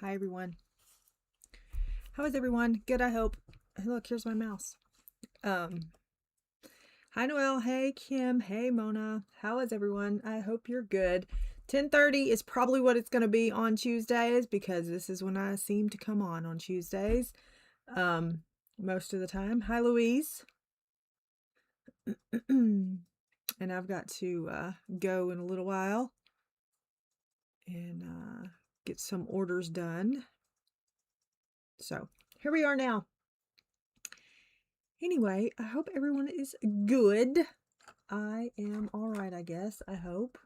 Hi everyone. How is everyone? Good, I hope. Hey, look, here's my mouse. Hi Noelle. Hey Kim. Hey Mona. How is everyone? I hope you're good. 10:30 is probably what it's going to be on Tuesdays because this is when I seem to come on Tuesdays. Most of the time. Hi Louise. And I've got to go in a little while and get some orders done. So here we are now. Anyway, I hope everyone is good. I am all right, I guess. I hope.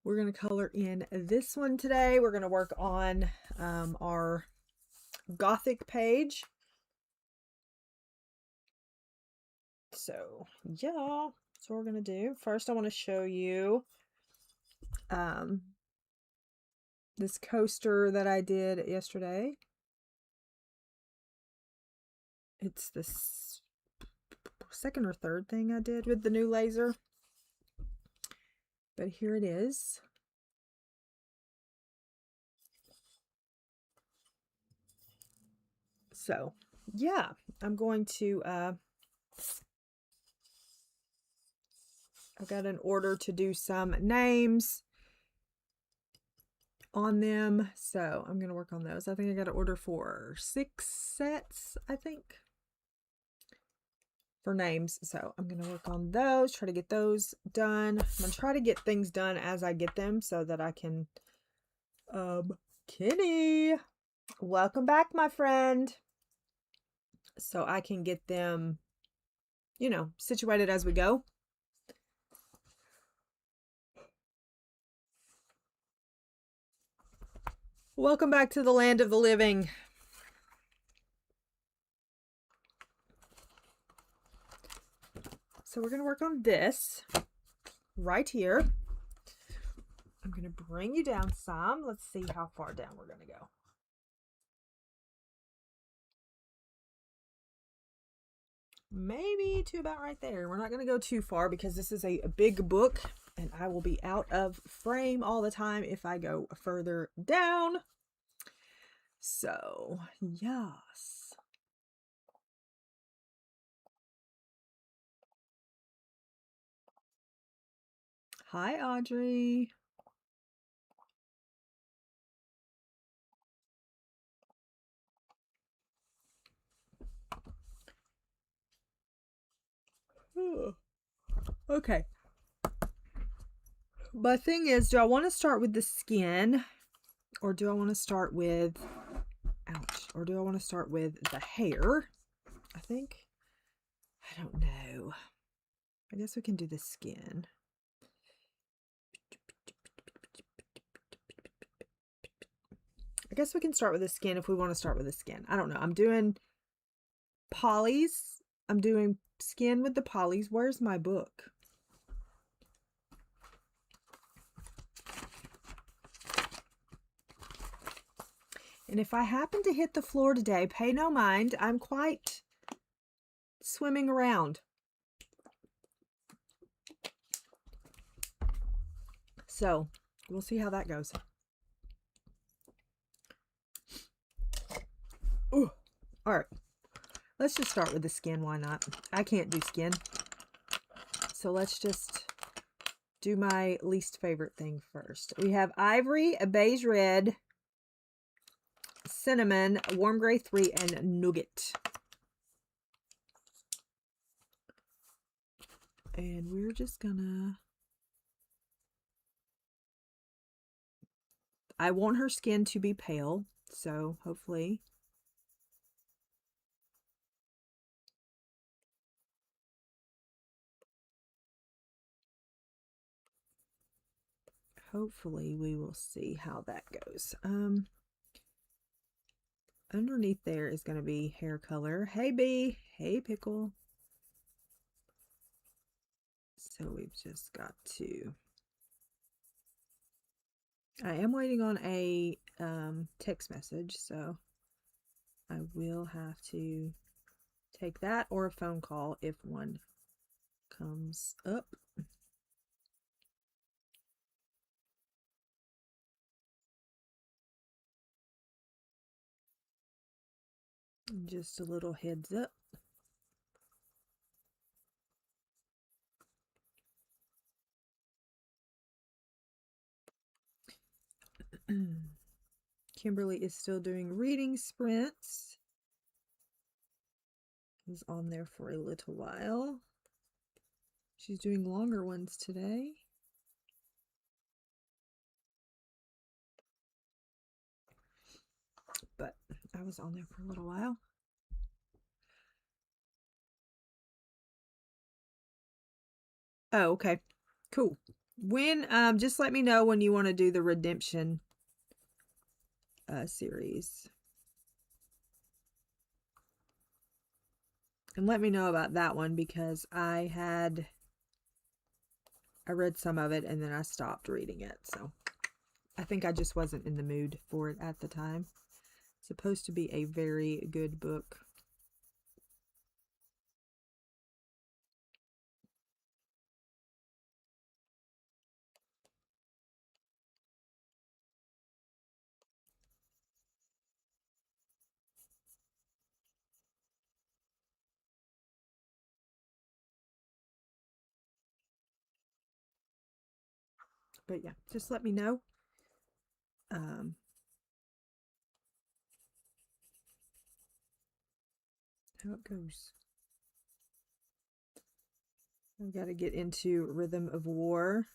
We're going to color in this one today. We're going to work on our Gothic page. So, yeah, that's what we're going to do. First, I want to show you this coaster that I did yesterday. It's the second or third thing I did with the new laser. But here it is. So, yeah, I'm going to, I've got an order to do some names on them, so I'm going to work on those. I think I got an order for 6 sets, I think, for names. So I'm going to work on those, try to get those done. I'm going to try to get things done as I get them so that I can, Kenny, welcome back, my friend. So I can get them, you know, situated as we go. Welcome back to the land of the living. So we're going to work on this right here. I'm going to bring you down some. Let's see how far down we're going to go. Maybe to about right there. We're not going to go too far because this is a big book and I will be out of frame all the time if I go further down. So, yes. Hi, Audrey. Okay. My thing is, do I want to start with the skin or do I want to start with, ouch, or do I want to start with the hair? I think, I don't know. I guess we can do the skin. I guess we can start with the skin if we want to start with the skin. I don't know. I'm doing polys. I'm doing skin with the polys. Where's my book? And if I happen to hit the floor today, pay no mind. I'm quite swimming around. So we'll see how that goes. Ooh. All right. Let's just start with the skin. Why not? I can't do skin. So let's just do my least favorite thing first. We have ivory, a beige red, cinnamon, warm gray 3, and nougat. And we're just gonna... I want her skin to be pale, so hopefully... Hopefully we will see how that goes. Underneath there is going to be hair color. Hey bee, hey pickle. So we've just got to... I am waiting on a text message, so I will have to take that or a phone call if one comes up. Just a little heads up. Kimberly is still doing reading sprints. Is on there for a little while. She's doing longer ones today. But I was on there for a little while. Oh, okay. Cool. When just let me know when you want to do the redemption series. And let me know about that one, because I read some of it and then I stopped reading it. So I think I just wasn't in the mood for it at the time. It's supposed to be a very good book. But yeah, just let me know. How it goes. I've got to get into Rhythm of War.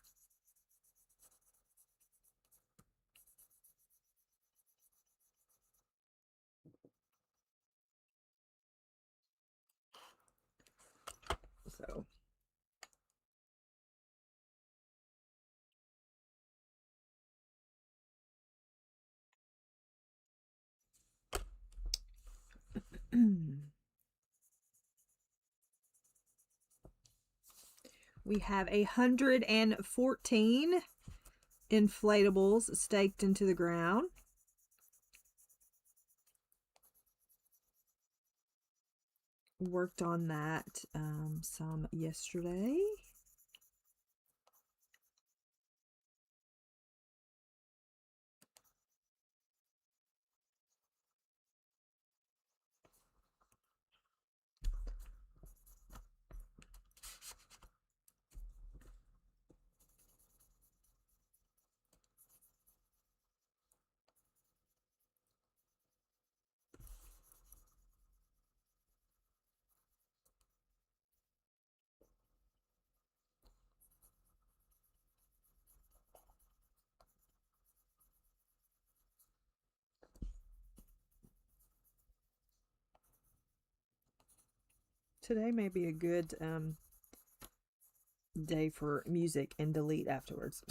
So we have 114 inflatables staked into the ground. Worked on that some yesterday. Today may be a good day for music and delete afterwards.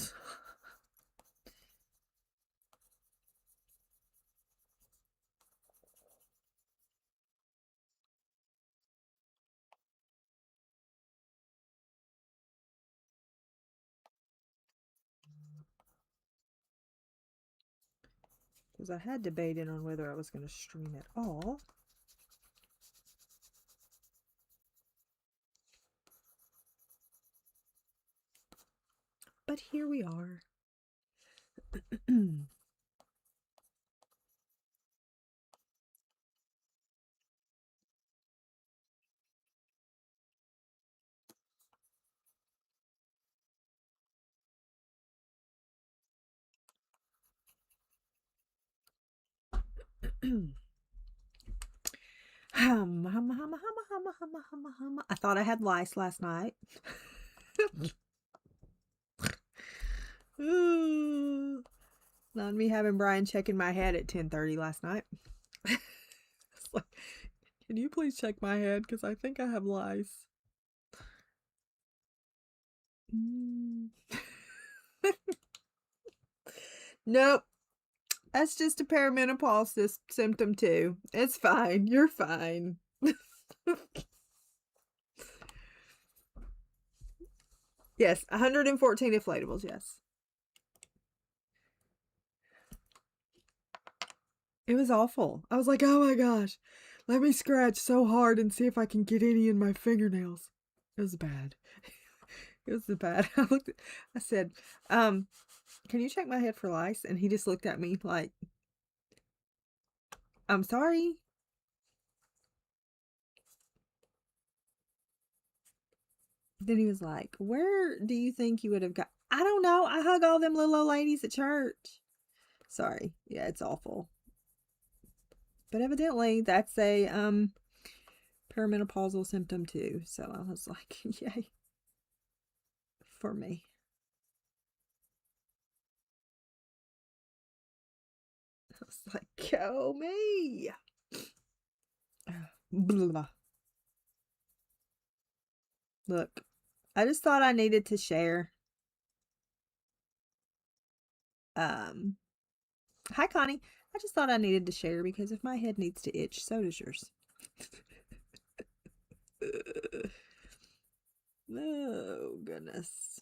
Because I had debated on whether I was going to stream at all. But here we are. I thought I had lice last night. Ooh. Not me having Brian checking my head at 10:30 last night. It's like, can you please check my head? Because I think I have lice. Nope. That's just a perimenopause symptom too. It's fine. You're fine. Yes, 114 inflatables, yes. It was awful. I was like, oh my gosh, let me scratch so hard and see if I can get any in my fingernails. It was bad. It was bad. I said, can you check my head for lice? And he just looked at me like, I'm sorry. Then he was like, where do you think you would have got? I don't know. I hug all them little old ladies at church. Sorry. Yeah, it's awful. But evidently that's a perimenopausal symptom too. So I was like, yay for me. I was like, go me. Blah. Look, I just thought I needed to share. Hi Connie. I just thought I needed to share because if my head needs to itch, so does yours. Oh, goodness.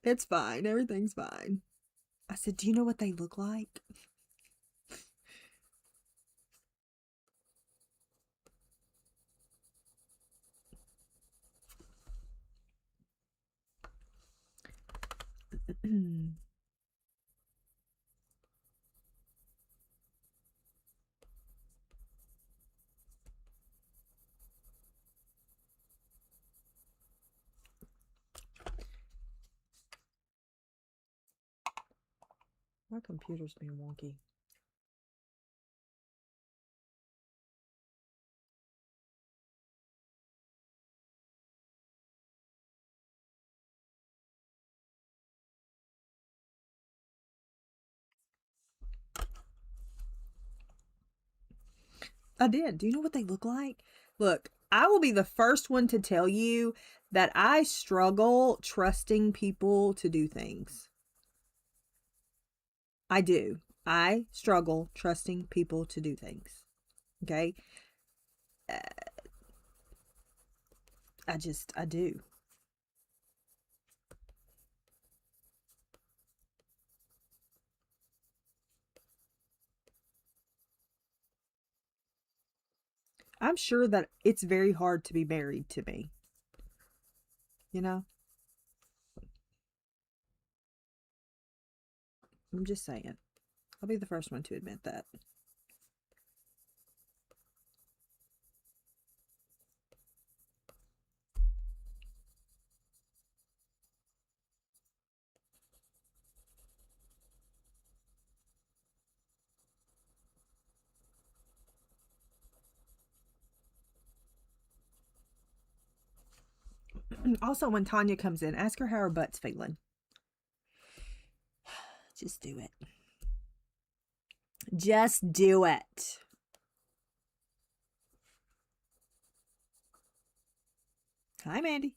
It's fine. Everything's fine. I said, do you know what they look like? My computer's being wonky. I did. Do you know what they look like? Look, I will be the first one to tell you that I struggle trusting people to do things. I do. I struggle trusting people to do things. Okay? I do. I'm sure that it's very hard to be married to me. You know? I'm just saying. I'll be the first one to admit that. Also, when Tanya comes in, ask her how her butt's feeling. Just do it. Just do it. Hi, Mandy.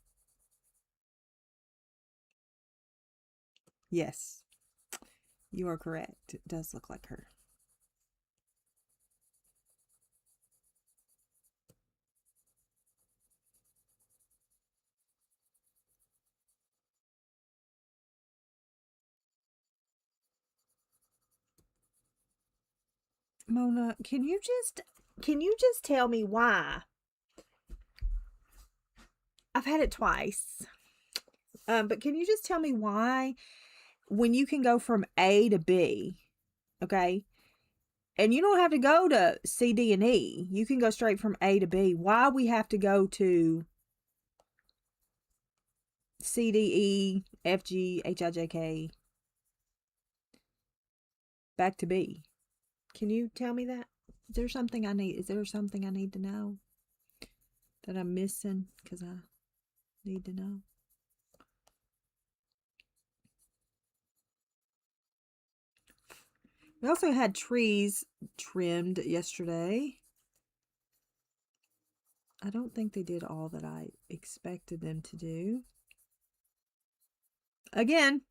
Yes, you are correct. It does look like her. Mona, can you just tell me why? I've had it twice. But can you just tell me why when you can go from A to B, okay? And you don't have to go to C, D, and E. You can go straight from A to B. Why we have to go to C, D, E, F, G, H, I, J, K, back to B? Can you tell me that? Is there something I need to know that I'm missing? Because I need to know. We also had trees trimmed yesterday. I don't think they did all that I expected them to do. Again,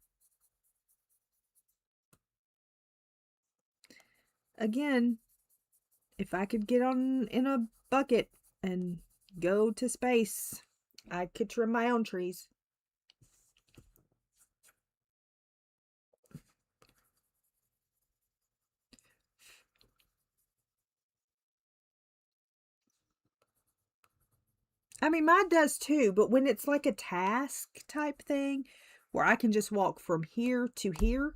if I could get on in a bucket and go to space, I could trim my own trees. I mean, mine does too, but when it's like a task type thing where I can just walk from here to here,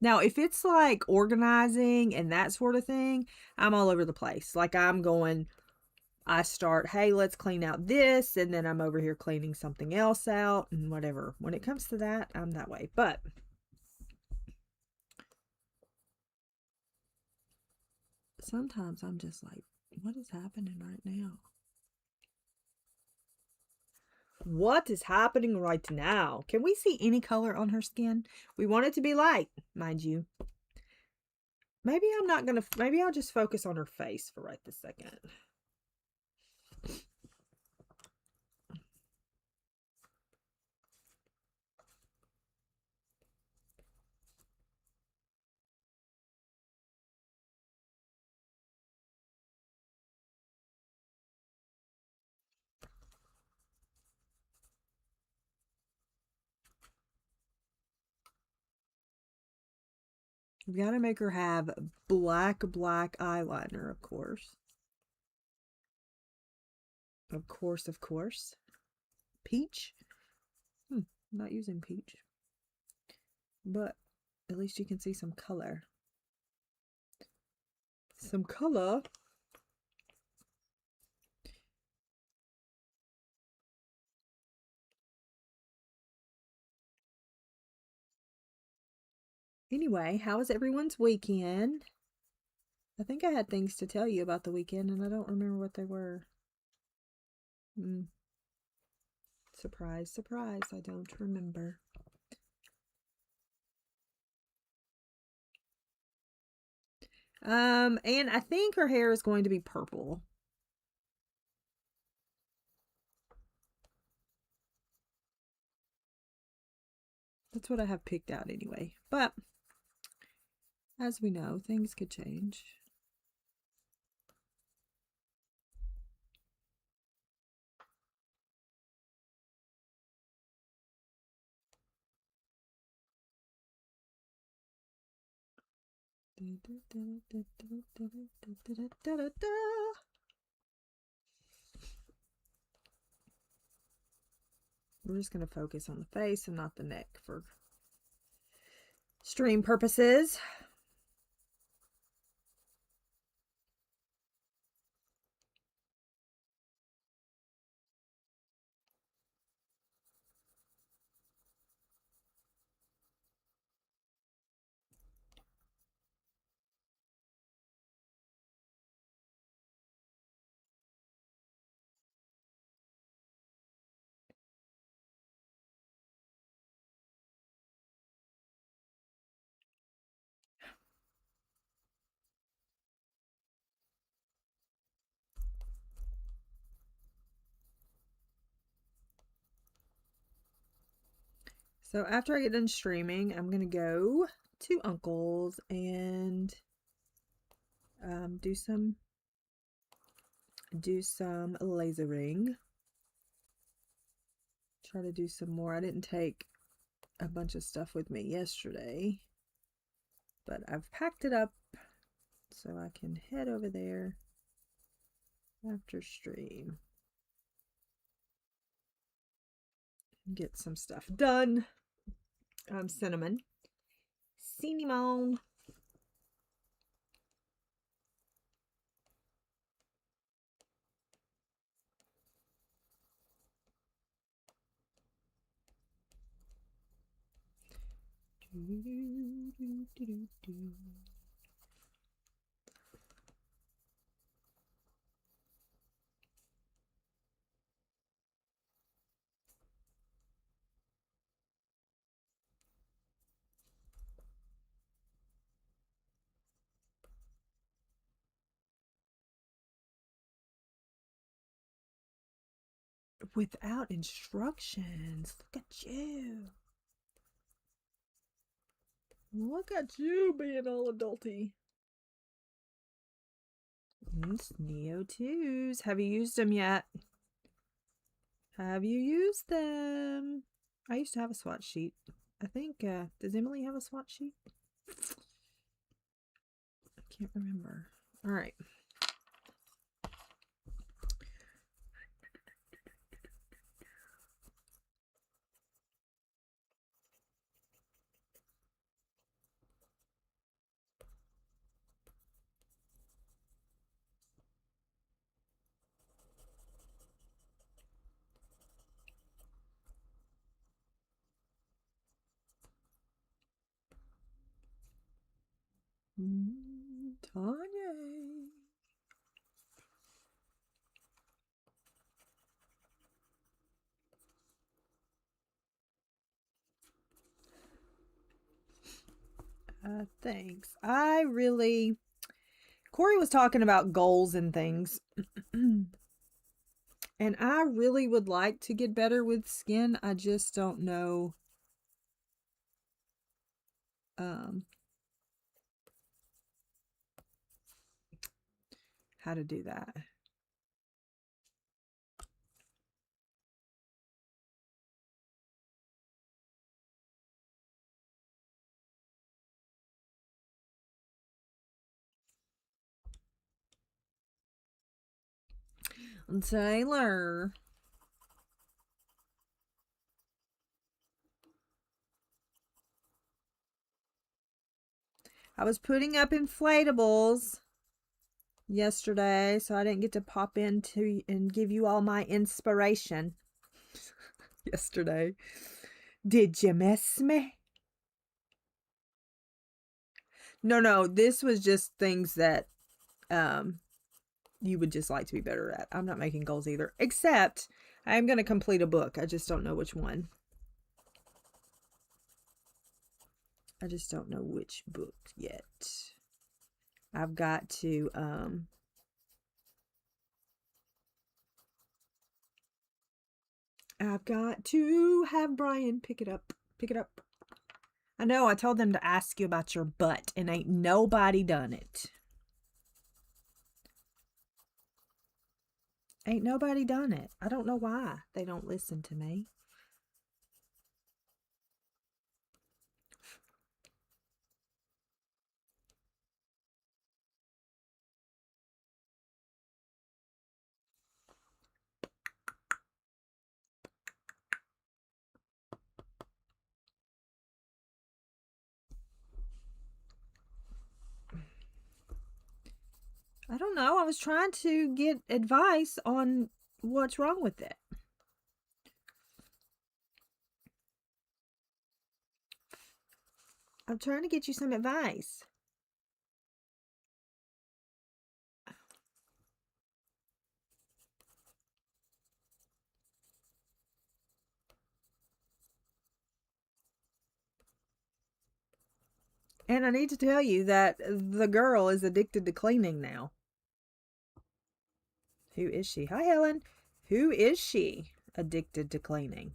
Now, if it's like organizing and that sort of thing, I'm all over the place. Like I start, hey, let's clean out this, and then I'm over here cleaning something else out and whatever. When it comes to that, I'm that way. But sometimes I'm just like, what is happening right now? What is happening right now? Can we see any color on her skin? We want it to be light, mind you. Maybe I'm not gonna, maybe I'll just focus on her face for right this second. We've got to make her have black eyeliner, of course. Of course, of course. Peach? I'm not using peach. But at least you can see some color. Some color. Anyway, how was everyone's weekend? I think I had things to tell you about the weekend, and I don't remember what they were. Surprise, surprise, I don't remember. And I think her hair is going to be purple. That's what I have picked out anyway. But as we know, things could change. We're just going to focus on the face and not the neck for stream purposes. So after I get done streaming, I'm going to go to Uncle's and do some lasering. Try to do some more. I didn't take a bunch of stuff with me yesterday, but I've packed it up so I can head over there after stream and get some stuff done. Cinnamon. Without instructions. Look at you. Look at you being all adulty. It's Neo 2s. Have you used them yet? Have you used them? I used to have a swatch sheet. I think, does Emily have a swatch sheet? I can't remember. All right. Thanks. Corey was talking about goals and things. And I really would like to get better with skin. I just don't know how to do that. Taylor. I was putting up inflatables yesterday, so I didn't get to pop in and give you all my inspiration yesterday. Did you miss me? No, this was just things that you would just like to be better at. I'm not making goals either, except I'm going to complete a book. I just don't know which one. I just don't know which book yet. I've got to have Brian pick it up. I know, I told them to ask you about your butt, and ain't nobody done it. Ain't nobody done it. I don't know why they don't listen to me. I don't know. I was trying to get advice on what's wrong with it. I'm trying to get you some advice. And I need to tell you that the girl is addicted to cleaning now. Who is she? Hi, Helen. Who is she addicted to cleaning?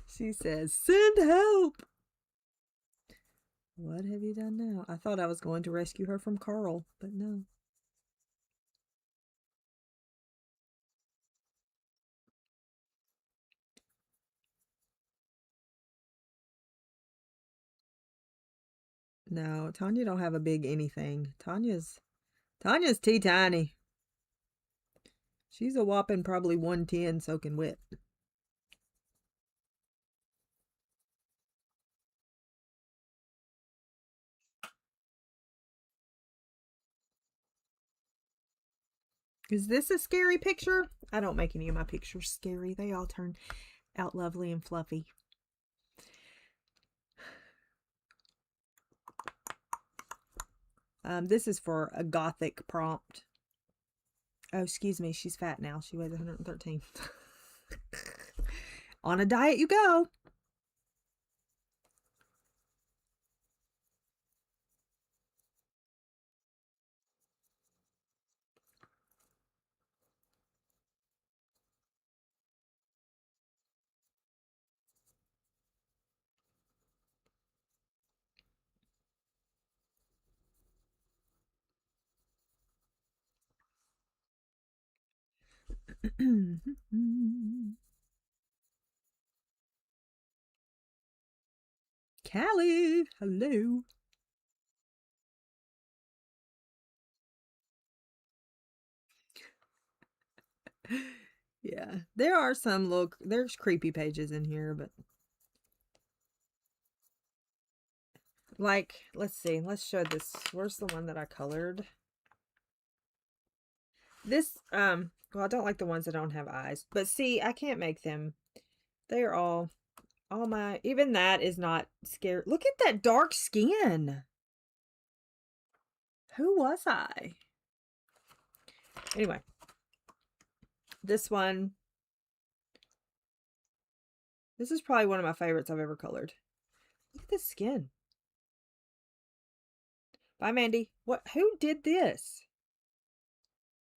She says, send help. What have you done now? I thought I was going to rescue her from Carl, but no. No, Tanya don't have a big anything. Tanya's teeny tiny. She's a whopping probably 110 soaking wet. Is this a scary picture? I don't make any of my pictures scary. They all turn out lovely and fluffy. This is for a Gothic prompt. Oh, excuse me. She's fat now. She weighs 113. On a diet you go. Callie, hello. Yeah, there are some there's creepy pages in here, but like, let's see, let's show this. Where's the one that I colored? This, well, I don't like the ones that don't have eyes, but see, I can't make them They're all my, even that is not scary. Look at that dark skin. Who was I? Anyway, this one, this is probably one of my favorites I've ever colored. Look at this skin. Bye, Mandy. Who did this?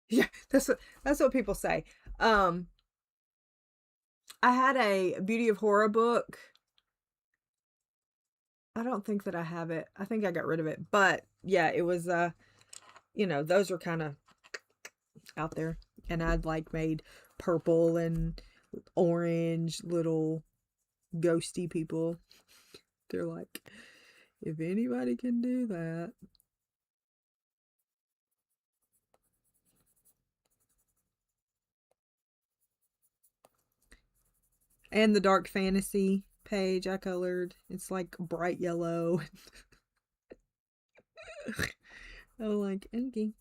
Yeah, that's what people say. I had a Beauty of Horror book. I don't think that I have it. I think I got rid of it. But yeah, it was you know, those were kind of out there. And I'd like made purple and orange little ghosty people. They're like, if anybody can do that. And the dark fantasy page I colored. It's like bright yellow. I'm like, okay.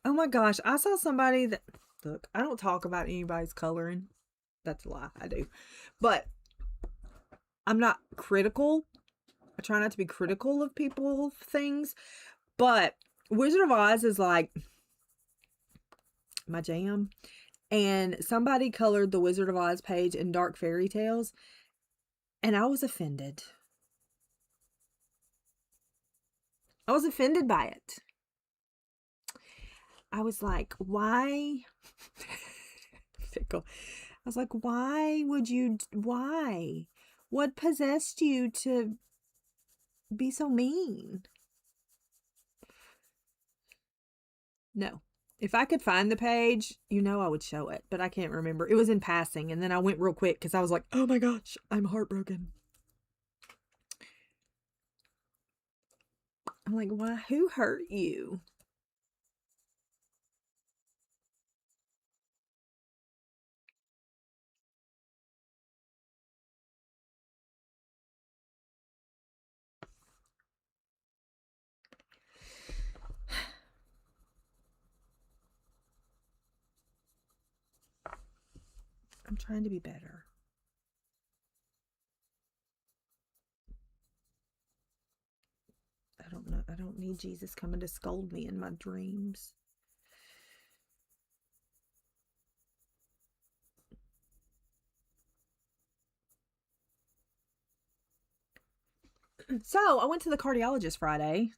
Oh my gosh, I saw somebody that, look, I don't talk about anybody's coloring. That's a lie, I do. But I'm not critical. I try not to be critical of people's things. But Wizard of Oz is like my jam. And somebody colored the Wizard of Oz page in dark fairy tales. And I was offended. I was offended by it. I was like, why? Fickle. I was like, why would you, why? What possessed you to be so mean? No. If I could find the page, you know I would show it, but I can't remember. It was in passing, and then I went real quick because I was like, oh my gosh, I'm heartbroken. I'm like, why? Who hurt you? I'm trying to be better. I don't know. I don't need Jesus coming to scold me in my dreams. So I went to the cardiologist Friday.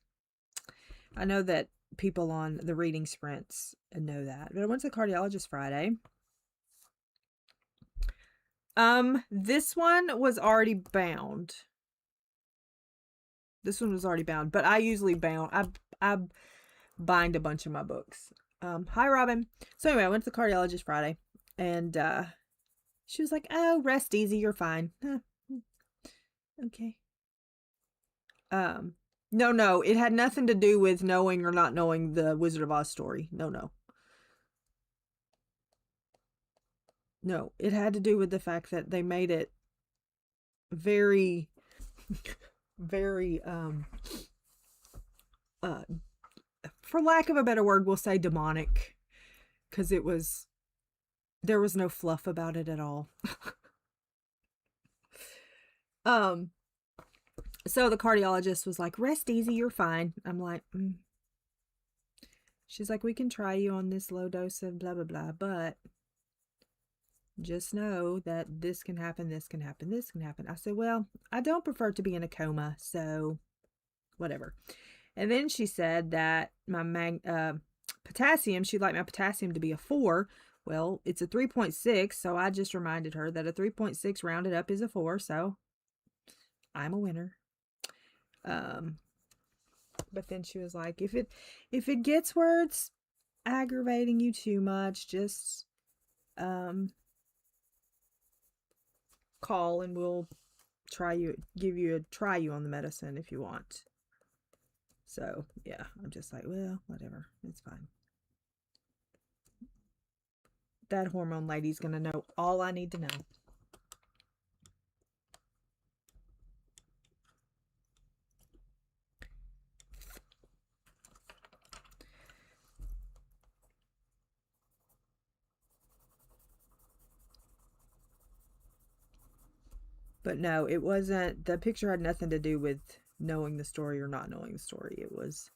I know that people on the reading sprints know that, but I went to the cardiologist Friday. This one was already bound. This one was already bound, but I usually bound. I bind a bunch of my books. Hi Robin. So anyway, I went to the cardiologist Friday, and she was like, "Oh, rest easy, you're fine." Okay. No, it had nothing to do with knowing or not knowing the Wizard of Oz story. No. No, it had to do with the fact that they made it very, very, for lack of a better word, we'll say demonic, because there was no fluff about it at all. So the cardiologist was like, rest easy, you're fine. I'm like, She's like, we can try you on this low dose of blah, blah, blah, but just know that this can happen, this can happen, this can happen. I said, well, I don't prefer to be in a coma, so whatever. And then she said that my potassium, she'd like my potassium to be a 4. Well, it's a 3.6, so I just reminded her that a 3.6 rounded up is a 4, so I'm a winner. But then she was like, if it gets where it's aggravating you too much, just call and we'll try you on the medicine if you want. So yeah, I'm just like, well, whatever, it's fine. That hormone lady's gonna know all I need to know. But no, it wasn't. The picture had nothing to do with knowing the story or not knowing the story. It was,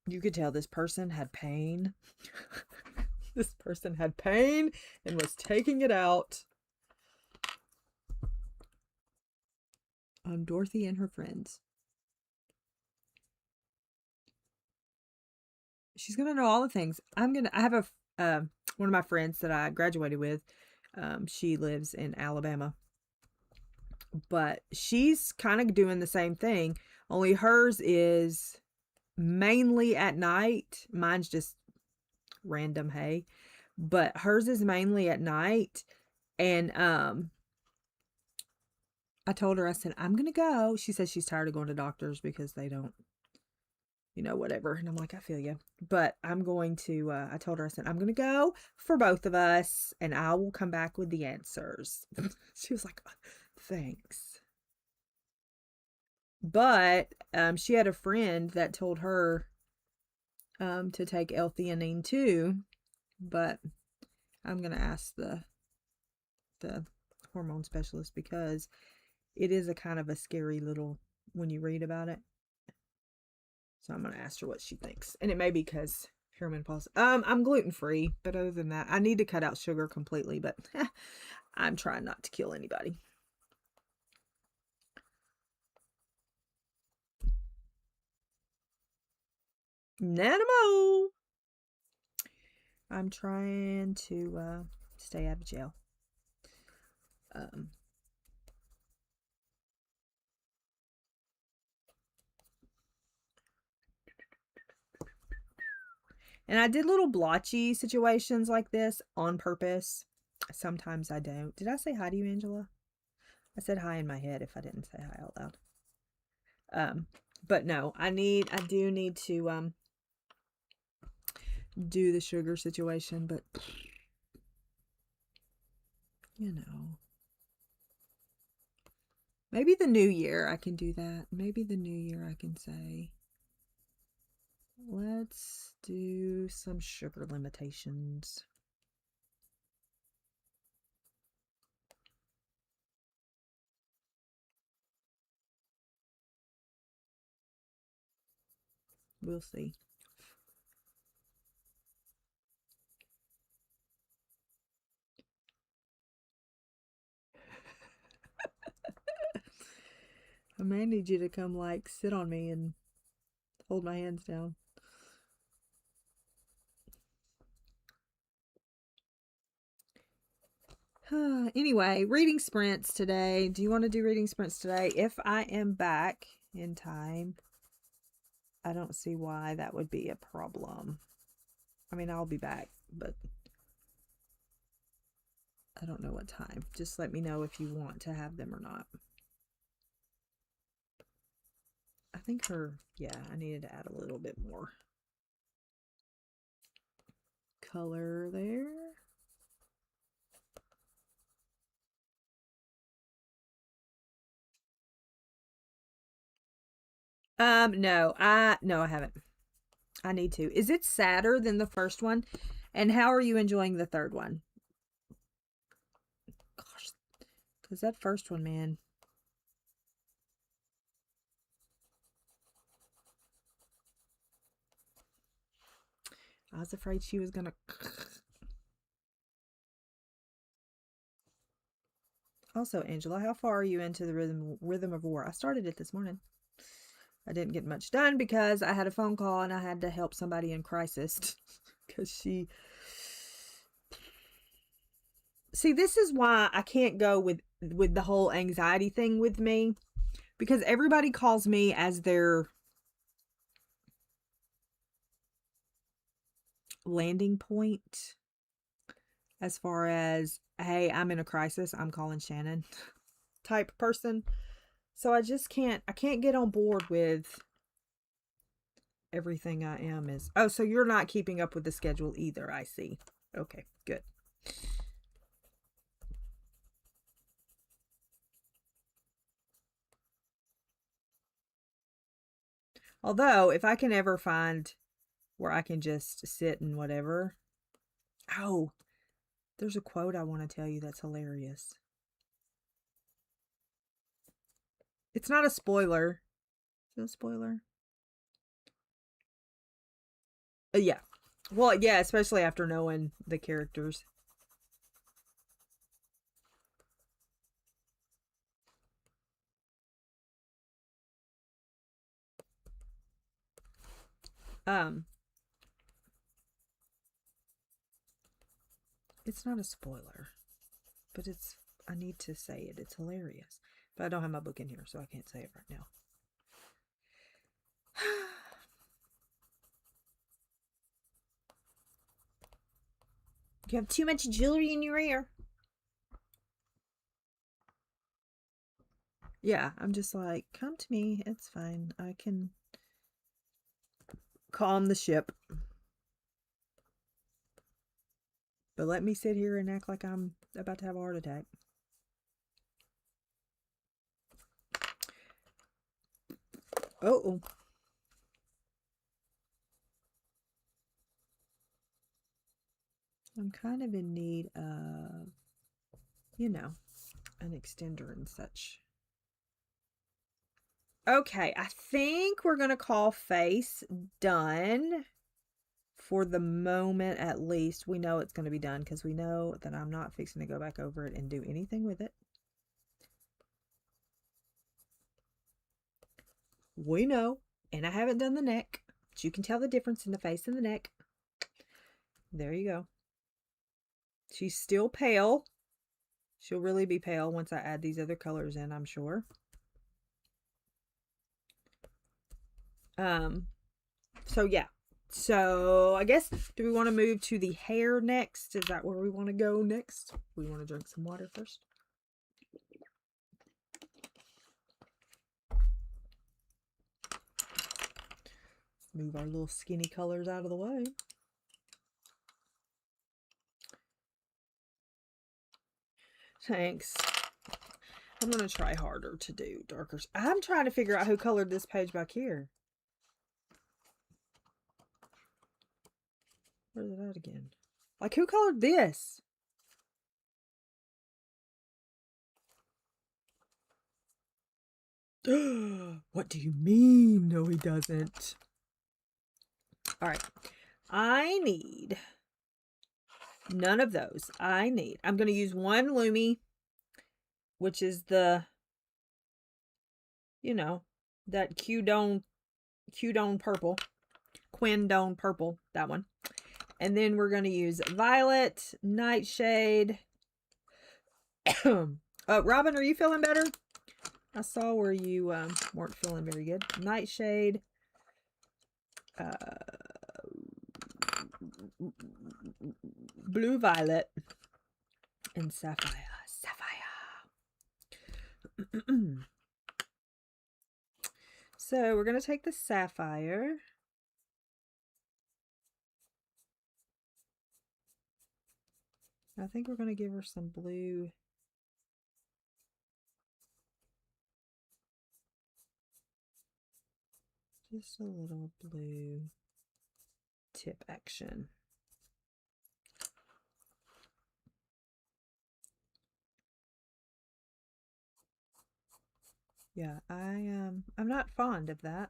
you could tell this person had pain. This person had pain and was taking it out on Dorothy and her friends. She's gonna know all the things. I have a one of my friends that I graduated with. She lives in Alabama, but she's kind of doing the same thing. Only hers is mainly at night. Mine's just random hay, but hers is mainly at night. And I told her, I said, I'm gonna go. She says she's tired of going to doctors because they don't, you know, whatever. And I'm like, I feel you. But I'm going to, I told her, I said, I'm going to go for both of us and I will come back with the answers. She was like, thanks. But she had a friend that told her to take L-theanine too. But I'm going to ask the hormone specialist because it is a kind of a scary little, when you read about it. So I'm going to ask her what she thinks. And it may be because perimenopause. I'm gluten-free, but other than that, I need to cut out sugar completely, but I'm trying not to kill anybody. Nanamo! I'm trying to stay out of jail. And I did little blotchy situations like this on purpose. Sometimes I don't. Did I say hi to you, Angela? I said hi in my head if I didn't say hi out loud. But no, I do need to do the sugar situation, but you know, maybe the new year I can do that. Maybe the new year I can say, let's do some sugar limitations. We'll see. I may need you to come like sit on me and hold my hands down. Anyway, reading sprints today. Do you want to do reading sprints today? If I am back in time, I don't see why that would be a problem. I mean, I'll be back, but I don't know what time. Just let me know if you want to have them or not. I think I needed to add a little bit more color there. No, I haven't. I need to. Is it sadder than the first one? And how are you enjoying the third one? Gosh, because that first one, man. I was afraid she was gonna. Also, Angela, how far are you into the rhythm of war? I started it this morning. I didn't get much done because I had a phone call and I had to help somebody in crisis because she. See, this is why I can't go with the whole anxiety thing with me, because everybody calls me as their landing point as far as, hey, I'm in a crisis, I'm calling Shannon type person. So I can't get on board with everything I am is. Oh, so you're not keeping up with the schedule either, I see. Okay, good. Although, if I can ever find where I can just sit and whatever. Oh, there's a quote I want to tell you that's hilarious. It's not a spoiler. Is it a spoiler? Yeah. Well, yeah, especially after knowing the characters. It's not a spoiler, but I need to say it. It's hilarious. But I don't have my book in here, so I can't say it right now. You have too much jewelry in your ear. Yeah, I'm just like, come to me. It's fine. I can calm the ship. But let me sit here and act like I'm about to have a heart attack. Oh. I'm kind of in need of, you know, an extender and such. Okay, I think we're going to call face done. For the moment, at least, we know it's going to be done because we know that I'm not fixing to go back over it and do anything with it. We know. And I haven't done the neck, but you can tell the difference in the face and the neck. There you go. She's still pale. She'll really be pale once I add these other colors in, I'm sure. So yeah. So I guess, do we want to move to the hair next? Is that where we want to go next? We want to drink some water first. Move our little skinny colors out of the way. Thanks. I'm going to try harder to do darker. I'm trying to figure out who colored this page back here. Where's it at again? Like, who colored this? What do you mean? No, he doesn't. All right. I need none of those. I'm going to use one Lumi, which is the, you know, that Quindone purple. Quindone purple, that one. And then we're going to use Violet, Nightshade. Robin, are you feeling better? I saw where you weren't feeling very good. Nightshade. Blue Violet. And Sapphire. So we're going to take the Sapphire. I think we're going to give her some blue. Just a little blue tip action. Yeah, I'm not fond of that.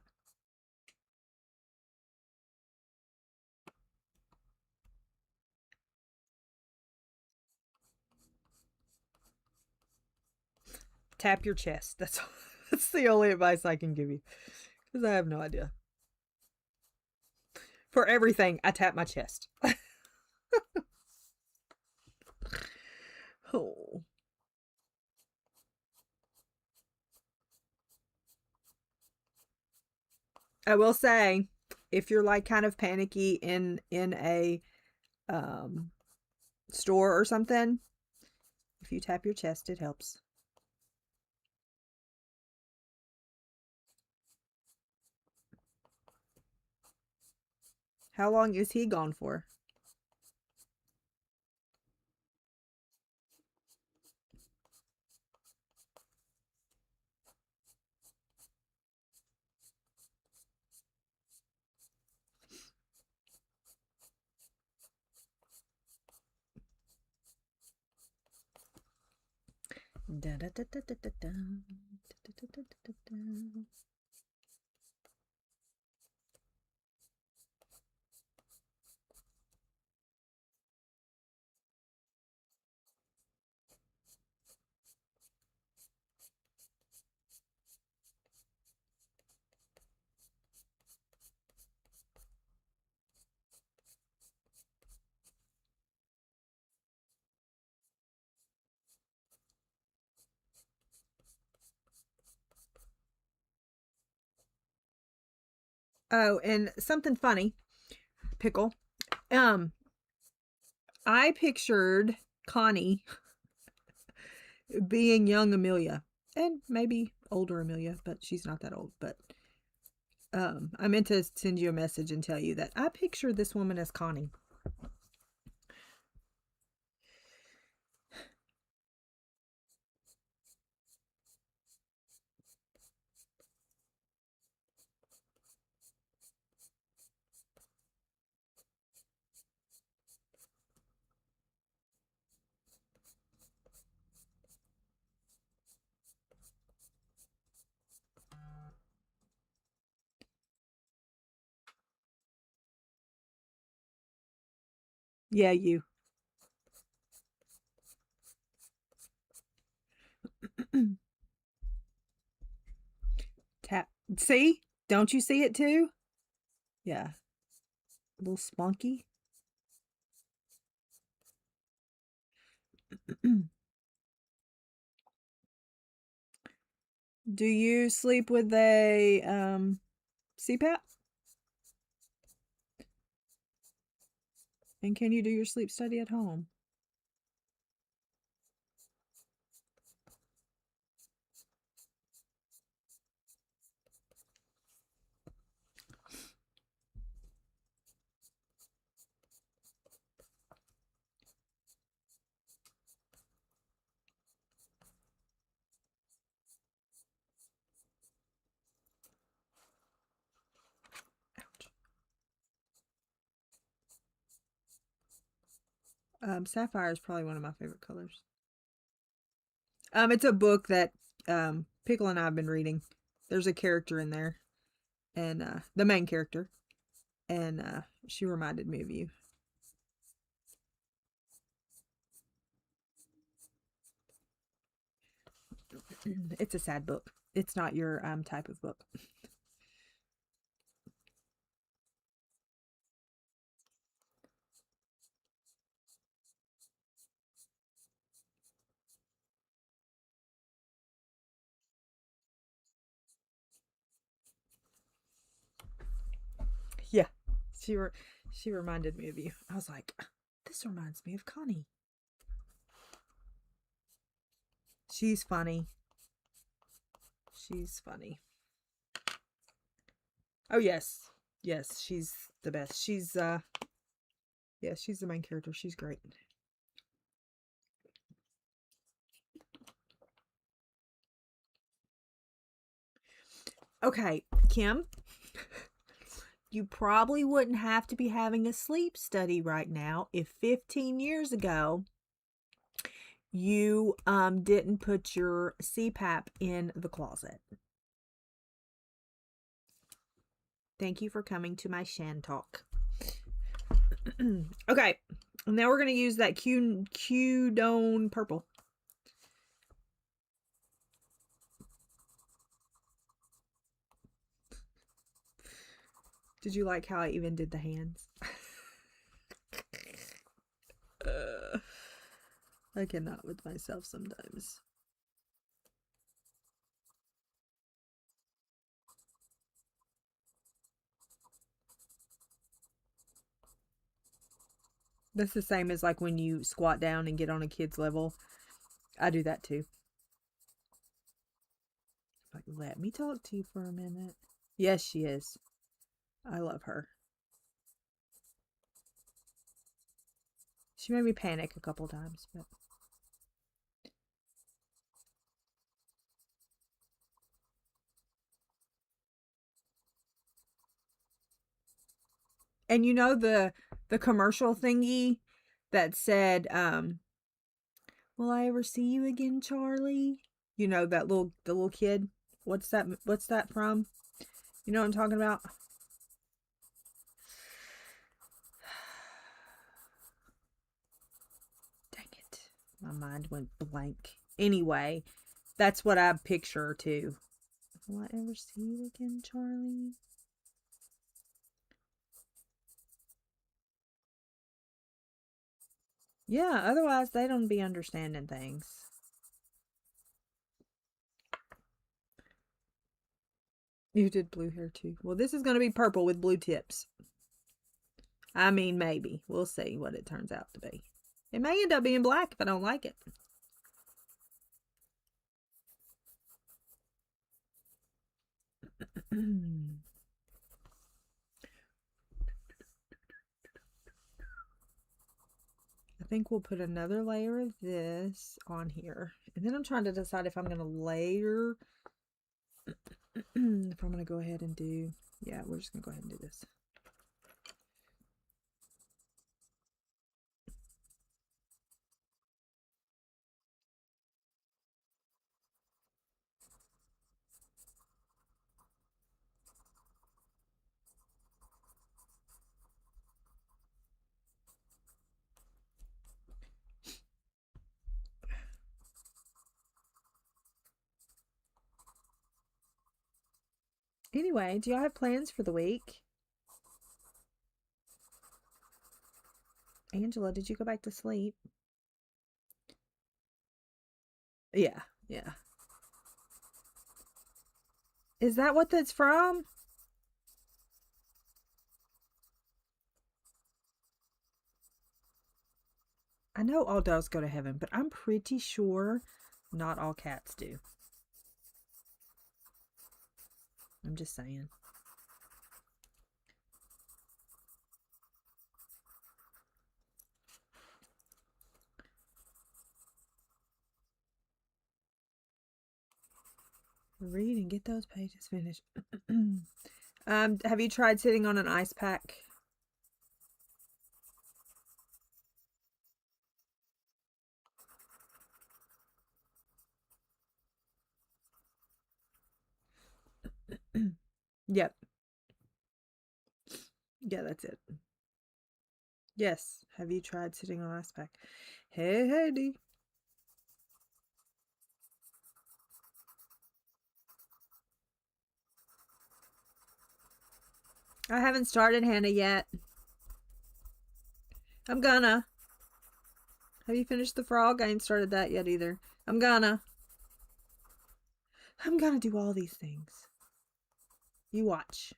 Tap your chest. That's the only advice I can give you, because I have no idea. For everything, I tap my chest. Oh. I will say, if you're like kind of panicky in a store or something, if you tap your chest, it helps. How long is he gone for? down. Oh, and something funny, pickle. I pictured Connie being young Amelia, and maybe older Amelia, but she's not that old. But I meant to send you a message and tell you that I pictured this woman as Connie. Yeah, you. Tap. See? Don't you see it too? Yeah. A little spunky. Do you sleep with a CPAP? And can you do your sleep study at home? Sapphire is probably one of my favorite colors. It's a book that Pickle and I have been reading. There's a character in there, and the main character, and she reminded me of you. It's a sad book. It's not your type of book. Yeah, she reminded me of you. I was like, this reminds me of Connie. She's funny. She's funny. Oh yes, yes, she's the best. Yeah, she's the main character. She's great. Okay, Kim, you probably wouldn't have to be having a sleep study right now if 15 years ago you didn't put your CPAP in the closet. Thank you for coming to my Shan talk. Okay, now we're going to use that Q-Done purple. Did you like how I even did the hands? I cannot with myself sometimes. That's the same as like when you squat down and get on a kid's level. I do that too. Like, let me talk to you for a minute. Yes, she is. I love her. She made me panic a couple times, but and you know the commercial thingy that said, will I ever see you again, Charlie? You know, the little kid What's that from? You know what I'm talking about? Dang it. My mind went blank. Anyway, that's what I picture too. Will I ever see you again, Charlie? Yeah, otherwise they don't be understanding things. You did blue hair too. Well, this is going to be purple with blue tips. I mean, maybe. We'll see what it turns out to be. It may end up being black if I don't like it. I think we'll put another layer of this on here. And then I'm trying to decide if I'm going to layer, if I'm going to go ahead and do, yeah, we're just going to go ahead and do this. Anyway, do y'all have plans for the week? Angela, did you go back to sleep? Yeah, yeah. Is that what that's from? I know all dogs go to heaven, but I'm pretty sure not all cats do. I'm just saying. Read and get those pages finished. Have you tried sitting on an ice pack? Yep. Yeah, that's it. Yes. Have you tried sitting on ice pack? Hey, Heidi. I haven't started Hannah yet. I'm gonna. Have you finished the frog? I ain't started that yet either. I'm gonna do all these things. You watch.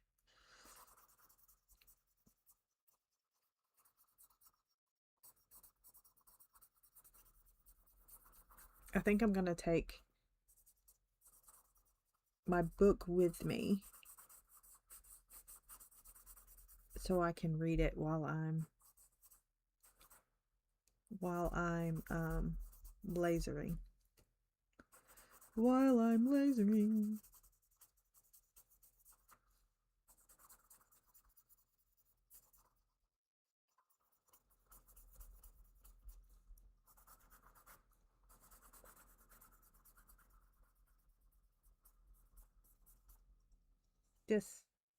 I think I'm gonna take my book with me so I can read it while I'm lasering. While I'm lasering.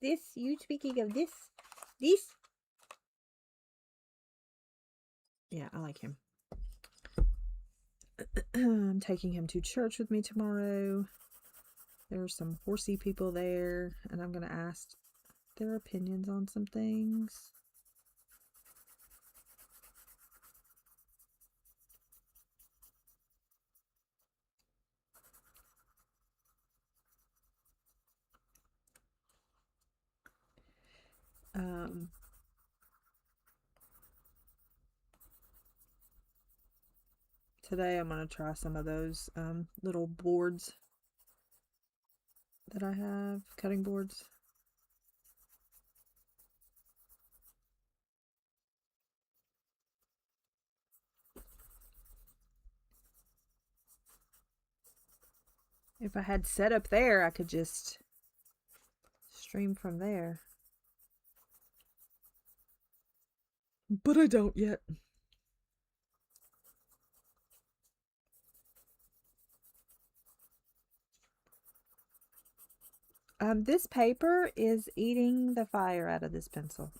This, you speaking of this? Yeah, I like him. I'm taking him to church with me tomorrow. There's some horsey people there, and I'm going to ask their opinions on some things. Today I'm going to try some of those little boards that I have, cutting boards. If I had set up there, I could just stream from there. But I don't yet. This paper is eating the fire out of this pencil.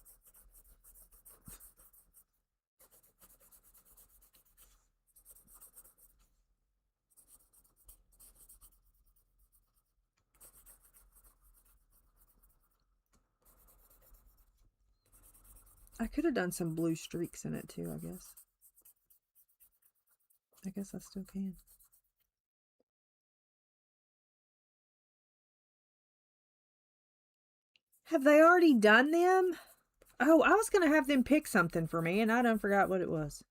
I could have done some blue streaks in it too, I guess. I guess I still can. Have they already done them? Oh, I was going to have them pick something for me, and I done forgot what it was.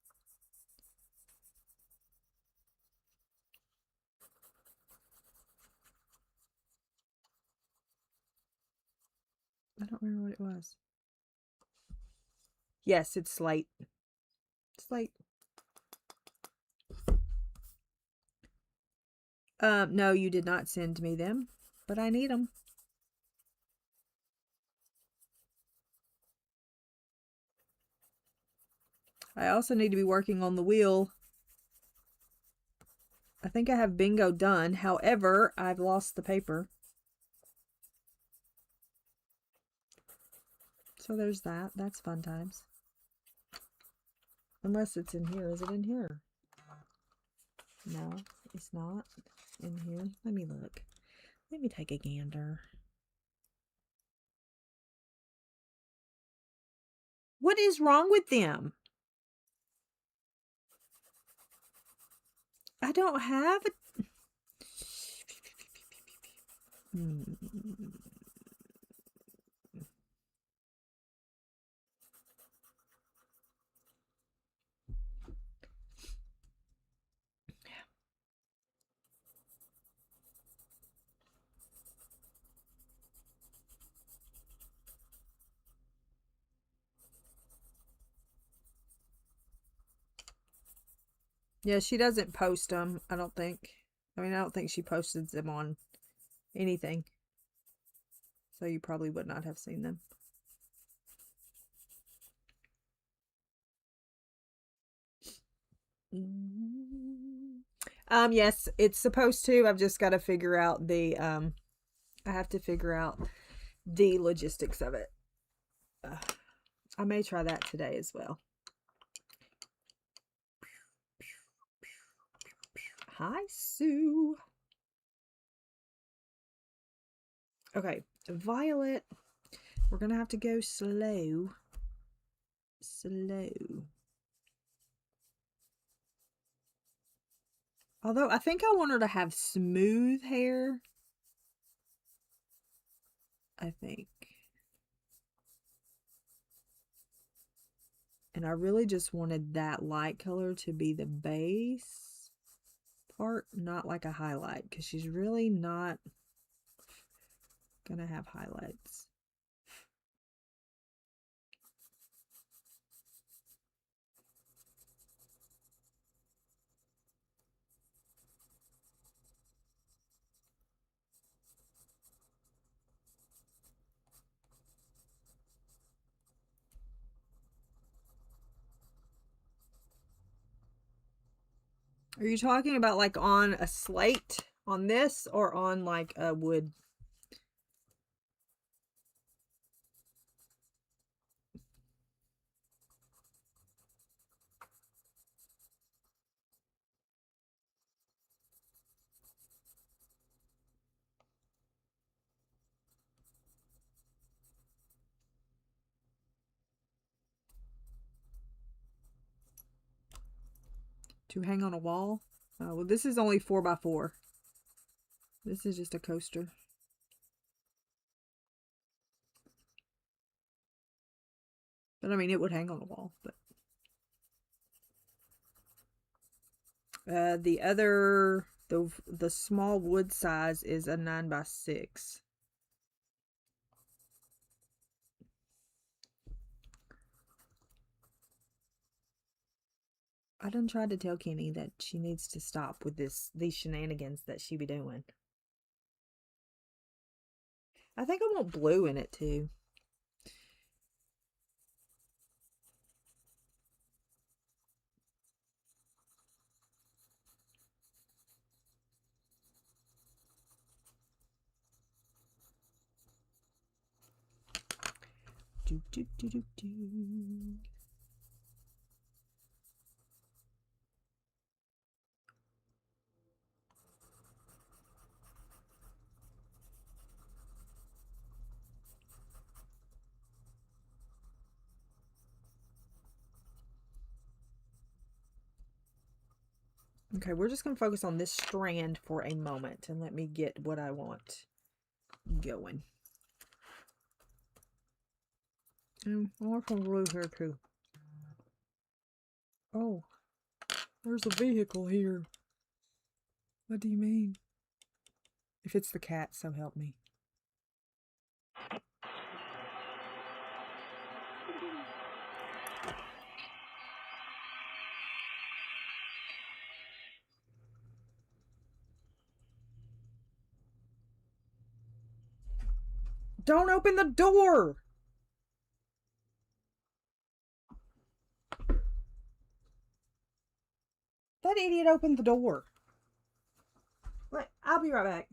I don't remember what it was. Yes, it's slate. Slate. No, you did not send me them, but I need them. I also need to be working on the wheel. I think I have bingo done. However, I've lost the paper. So there's that. That's fun times. Unless it's in here. Is it in here? No, it's not in here. Let me look. Let me take a gander. What is wrong with them? I don't have it. Yeah, she doesn't post them, I don't think. I mean, I don't think she posted them on anything. So you probably would not have seen them. Yes, it's supposed to. I've just got to figure out the, I have to figure out the logistics of it. I may try that today as well. Hi, Sue. Okay, Violet. We're going to have to go slow. Slow. Although, I think I want her to have smooth hair. I think. And I really just wanted that light color to be the base part, not like a highlight, because she's really not gonna have highlights. Are you talking about like on a slate on this, or on like a wood? To hang on a wall? Well, this is only 4x4. This is just a coaster. But I mean, it would hang on a wall. But the other, the small wood size is a 9x6. I done tried to tell Kenny that she needs to stop with these shenanigans that she be doing. I think I want blue in it too. Do, do, do, do, do. Okay, we're just going to focus on this strand for a moment and let me get what I want going. And I want some blue here too. Oh, there's a vehicle here. What do you mean? If it's the cat, so help me. Don't open the door! That idiot opened the door. Wait, I'll be right back.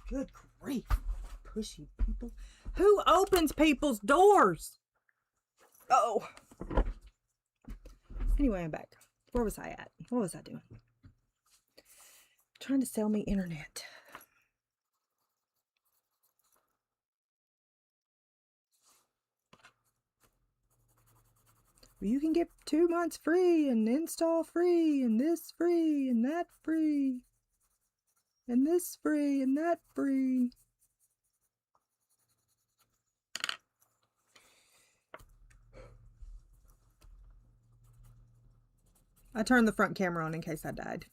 Good grief. Pushy people. Who opens people's doors? Oh. Anyway, I'm back. Where was I at? What was I doing? Trying to sell me internet. You can get 2 months free and install free and this free and that free and this free and that free. I turned the front camera on in case I died.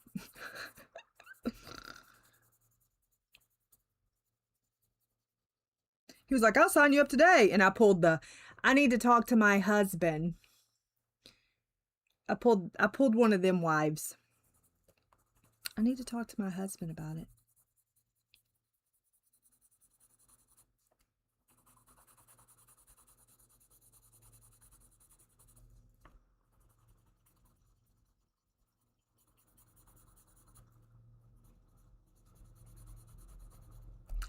He was like, I'll sign you up today. And I pulled the, I need to talk to my husband. I pulled one of them wives. I need to talk to my husband about it.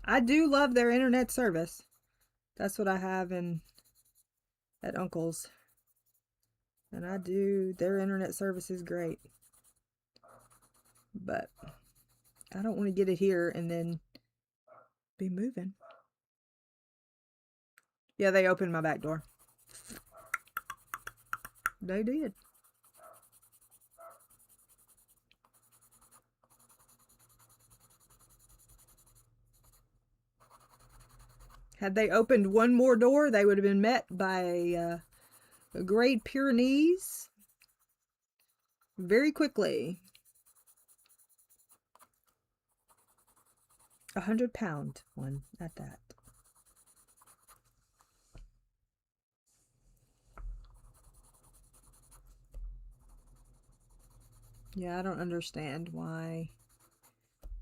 I do love their internet service. That's what I have at Uncle's. And I do, their internet service is great. But I don't want to get it here and then be moving. Yeah, they opened my back door. They did. Had they opened one more door, they would have been met by a Great Pyrenees very quickly. £100 one at that. Yeah, I don't understand why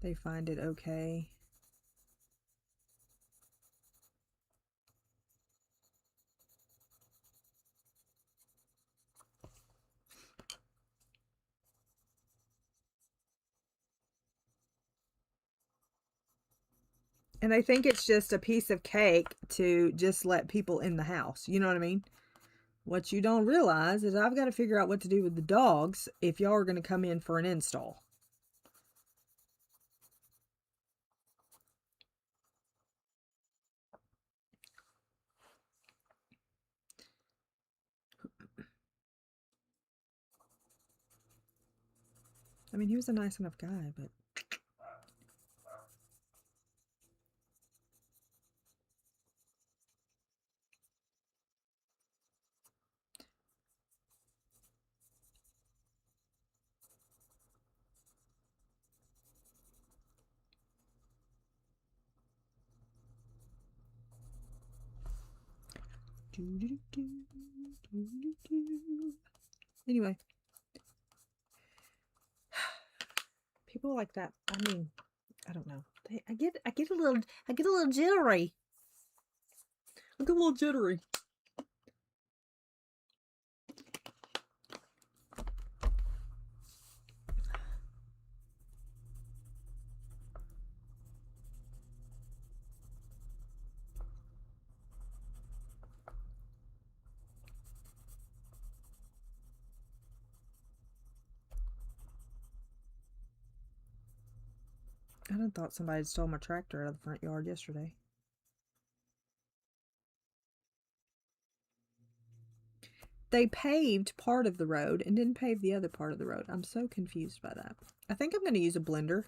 they find it okay. And they think it's just a piece of cake to just let people in the house. You know what I mean? What you don't realize is I've got to figure out what to do with the dogs if y'all are going to come in for an install. I mean, he was a nice enough guy, but... Anyway. People like that, I mean, I don't know. I get a little jittery. I get a little jittery. I done thought somebody had stole my tractor out of the front yard yesterday. They paved part of the road and didn't pave the other part of the road. I'm so confused by that. I think I'm going to use a blender.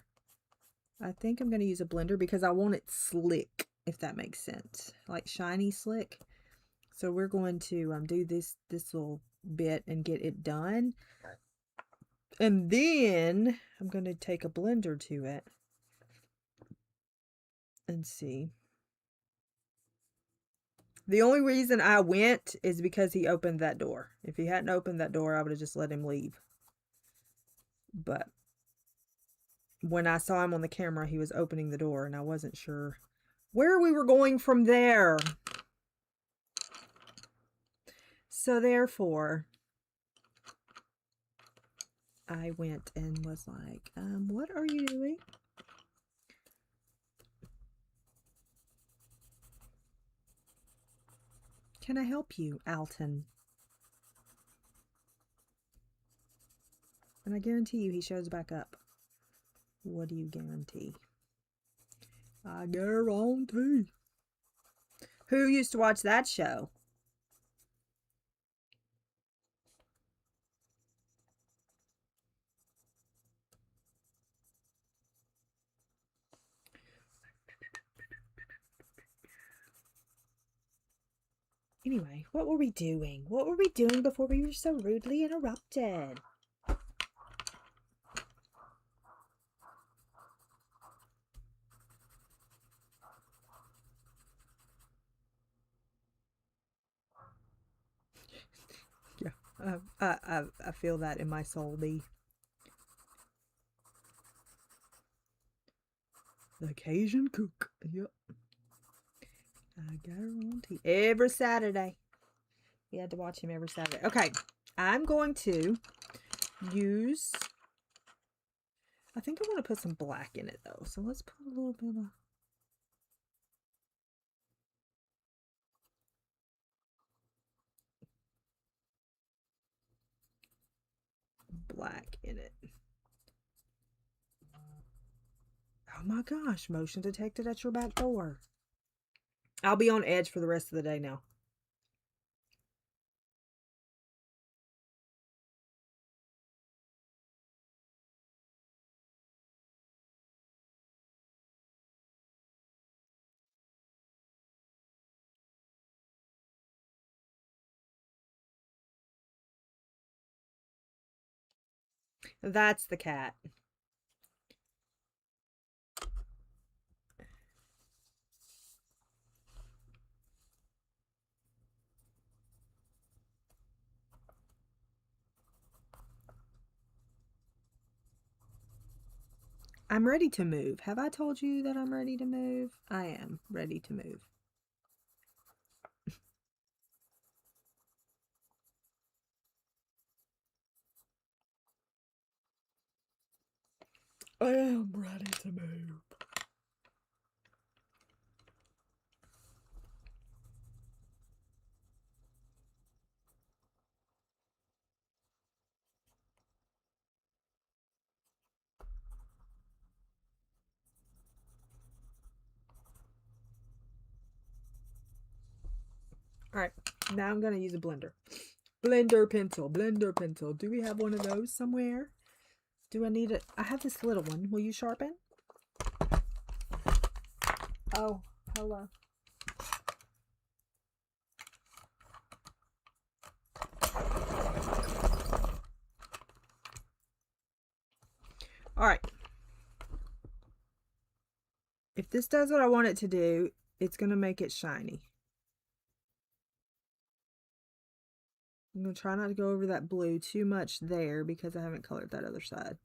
I think I'm going to use a blender because I want it slick, if that makes sense. Like shiny slick. So we're going to do this little bit and get it done. And then I'm going to take a blender to it and see. The only reason I went is because he opened that door. If he hadn't opened that door, I would have just let him leave. But when I saw him on the camera, he was opening the door, and I wasn't sure where we were going from there. So therefore, I went and was like, what are you doing? Can I help you, Alton? And I guarantee you he shows back up. What do you guarantee? I guarantee. Who used to watch that show? Anyway, what were we doing? What were we doing before we were so rudely interrupted? Yeah, I feel that in my soul, B. The Cajun cook. Yep. I guarantee. Every Saturday. We had to watch him every Saturday. Okay, I'm going to use... I think I want to put some black in it, though. So let's put a little bit of... black in it. Oh my gosh, motion detected at your back door. I'll be on edge for the rest of the day now. That's the cat. I'm ready to move. Have I told you that I'm ready to move? I am ready to move. I am ready to move. All right, now I'm going to use a blender. Blender pencil, blender pencil. Do we have one of those somewhere? Do I need it? I have this little one. Will you sharpen? Oh, hello. All right. If this does what I want it to do, it's going to make it shiny. I'm going to try not to go over that blue too much there because I haven't colored that other side.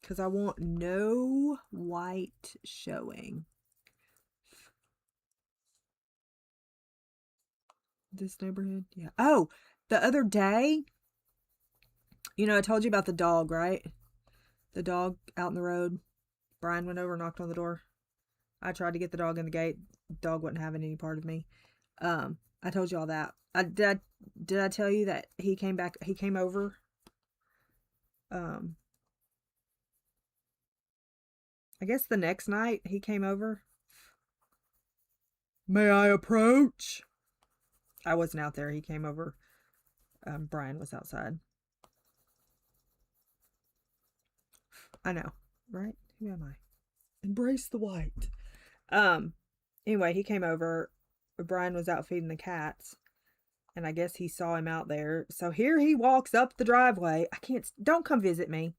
Because I want no white showing. This neighborhood? Yeah. Oh, the other day, you know, I told you about the dog, right? The dog out in the road. Brian went over and knocked on the door. I tried to get the dog in the gate. Dog wasn't having any part of me. I told you all that. Did I tell you that he came back? He came over. I guess the next night he came over. May I approach? I wasn't out there. He came over. Brian was outside. I know, right? Who am I? Embrace the white. Anyway, he came over. Brian was out feeding the cats. And I guess he saw him out there. So here he walks up the driveway. Don't come visit me.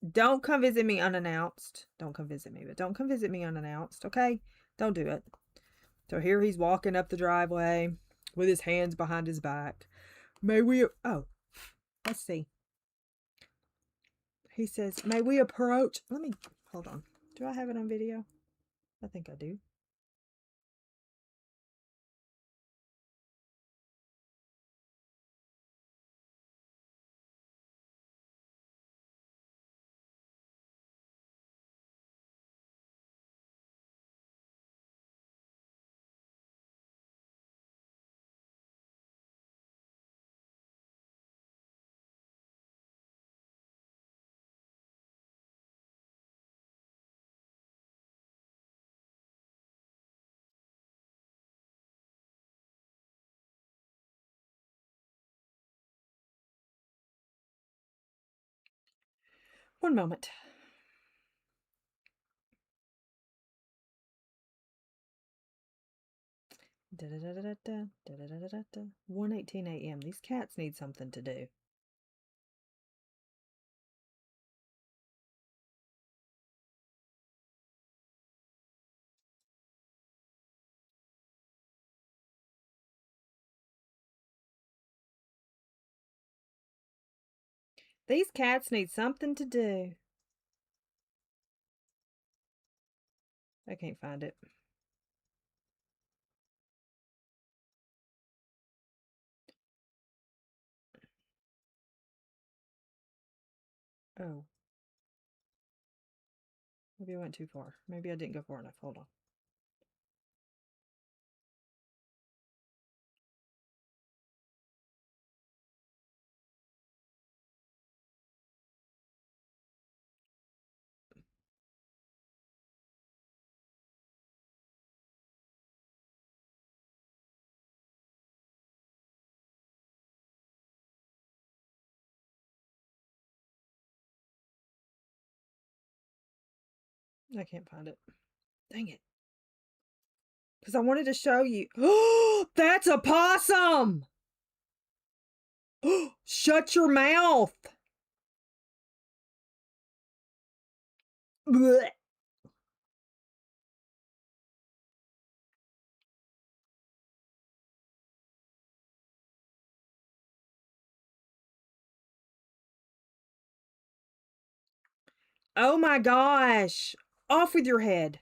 Don't come visit me unannounced. Don't come visit me, but don't come visit me unannounced, okay? Don't do it. So here he's walking up the driveway with his hands behind his back. Oh, let's see. He says, may we approach? Hold on. Do I have it on video? I think I do. One moment. Da da da da da da da da da da. 1:18 a.m. These cats need something to do. These cats need something to do. I can't find it. Oh. Maybe I went too far. Maybe I didn't go far enough. Hold on. I can't find it. Dang it. Because I wanted to show you. Oh, that's a possum! Shut your mouth! Blech. Oh my gosh! Off with your head.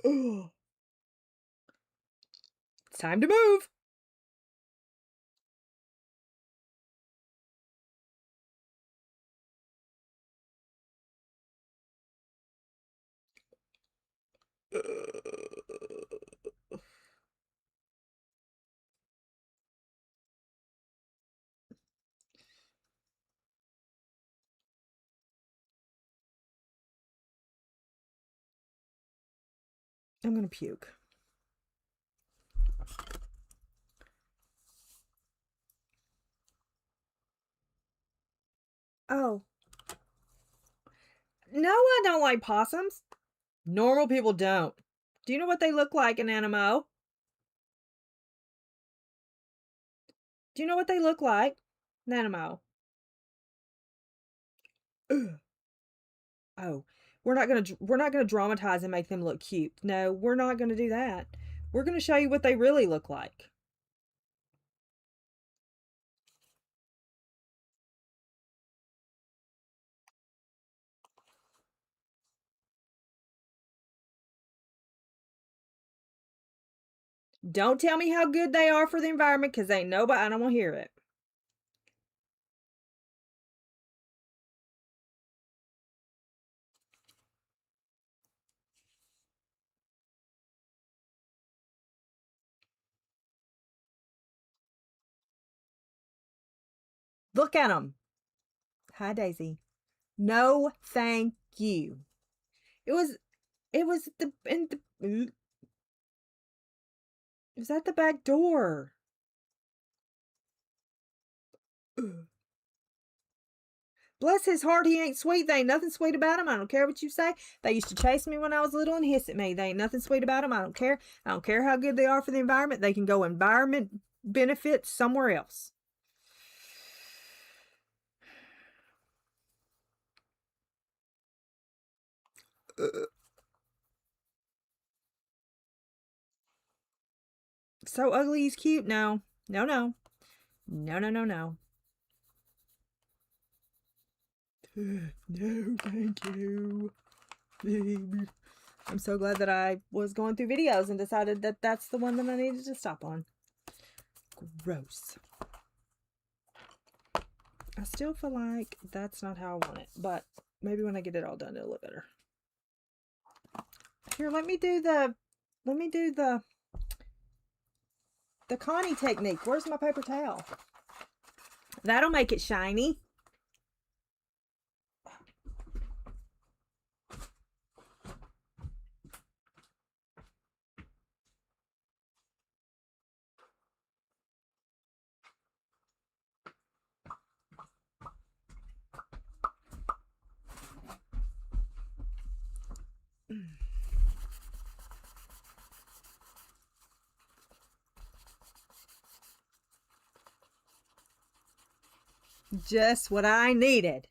Ugh. It's time to move. I'm gonna puke. Oh. No, I don't like possums. Normal people don't. Do you know what they look like, Animo? Do you know what they look like, Nanimo? Oh, we're not gonna dramatize and make them look cute. No, we're not gonna do that. We're gonna show you what they really look like. Don't tell me how good they are for the environment, because ain't nobody. I don't want to hear it. Look at them. Hi, Daisy. No, thank you. It was the in the. It was at the back door. Ugh. Bless his heart, he ain't sweet. There ain't nothing sweet about him. I don't care what you say. They used to chase me when I was little and hiss at me. They ain't nothing sweet about him. I don't care. I don't care how good they are for the environment. They can go environment benefits somewhere else. So ugly he's cute. No. No, no. No, no, no, no. No, thank you. I'm so glad that I was going through videos and decided that that's the one that I needed to stop on. Gross. I still feel like that's not how I want it, but maybe when I get it all done, it'll look better. Here, let me do the Connie technique. Where's my paper towel? That'll make it shiny. Just what I needed.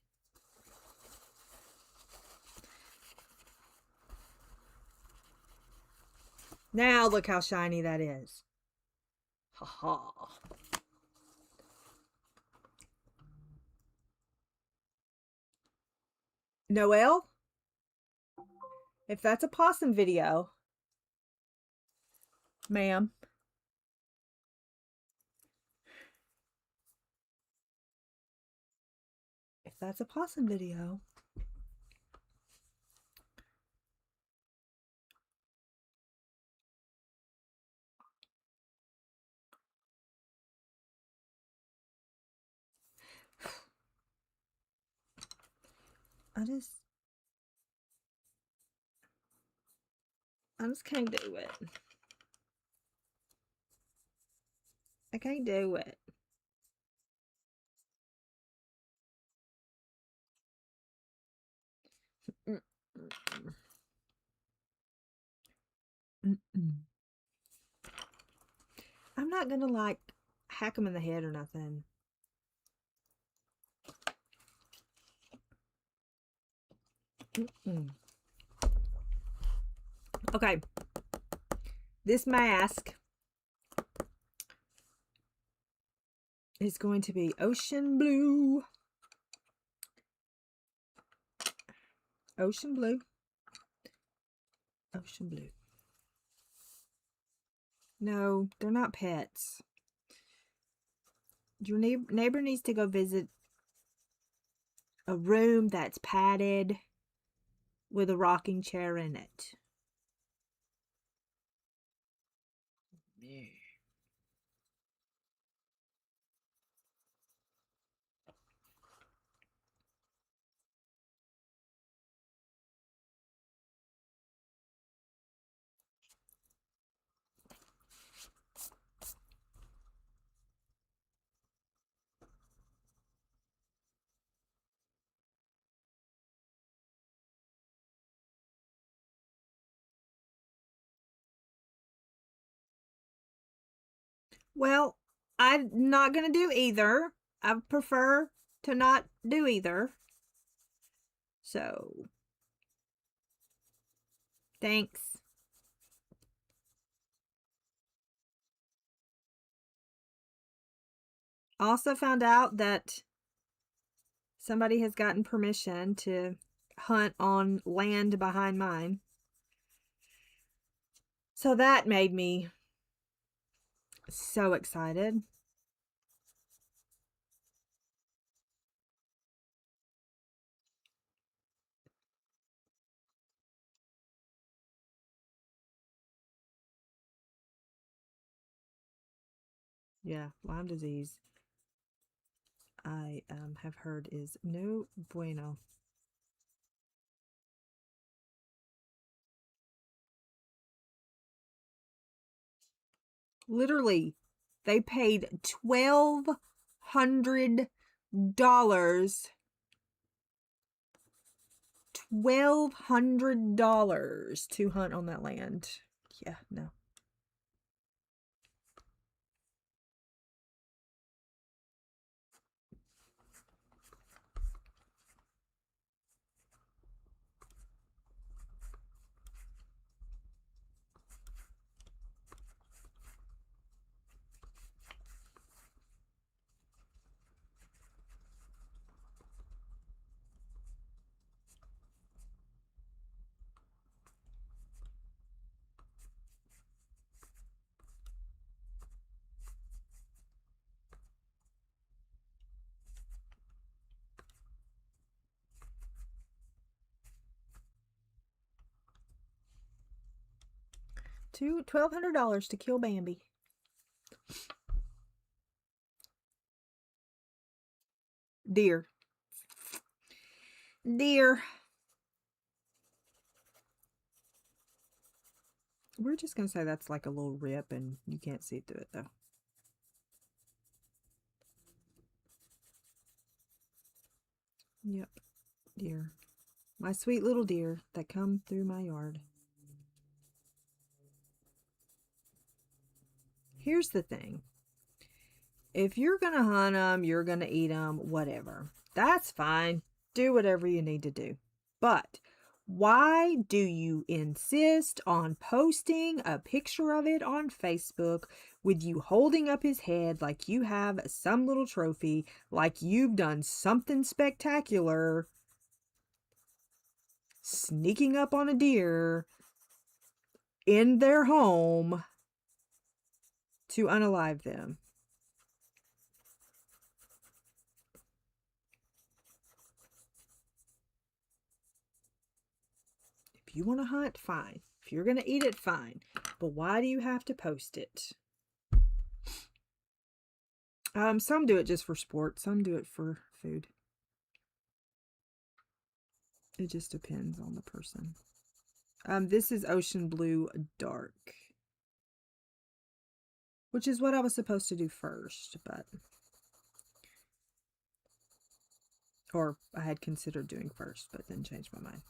Now look how shiny that is. Ha ha. Noelle, if that's a possum video, ma'am, if that's a possum video, I just can't do it. I can't do it. I'm not gonna like hack them in the head or nothing. Okay, this mask is going to be ocean blue. Ocean blue. Ocean blue. No, they're not pets. Your neighbor needs to go visit a room that's padded with a rocking chair in it. Well, I'm not going to do either. I prefer to not do either. So, thanks. Also found out that somebody has gotten permission to hunt on land behind mine. So that made me so excited. Yeah, Lyme disease, I have heard, is no bueno. Literally, they paid $1,200 $1,200 to hunt on that land. Yeah, no. $1,200 to kill Bambi. Deer. Deer. We're just going to say that's like a little rip and you can't see through it though. Yep. Deer. My sweet little deer that come through my yard. Here's the thing. If you're going to hunt them, you're going to eat them, whatever. That's fine. Do whatever you need to do. But why do you insist on posting a picture of it on Facebook with you holding up his head like you have some little trophy, like you've done something spectacular, sneaking up on a deer in their home to unalive them? If you want to hunt, fine. If you're going to eat it, fine. But why do you have to post it? Some do it just for sport. Some do it for food. It just depends on the person. This is Ocean Blue Dark, which is what I was supposed to do first, but... Or I had considered doing first, but then changed my mind.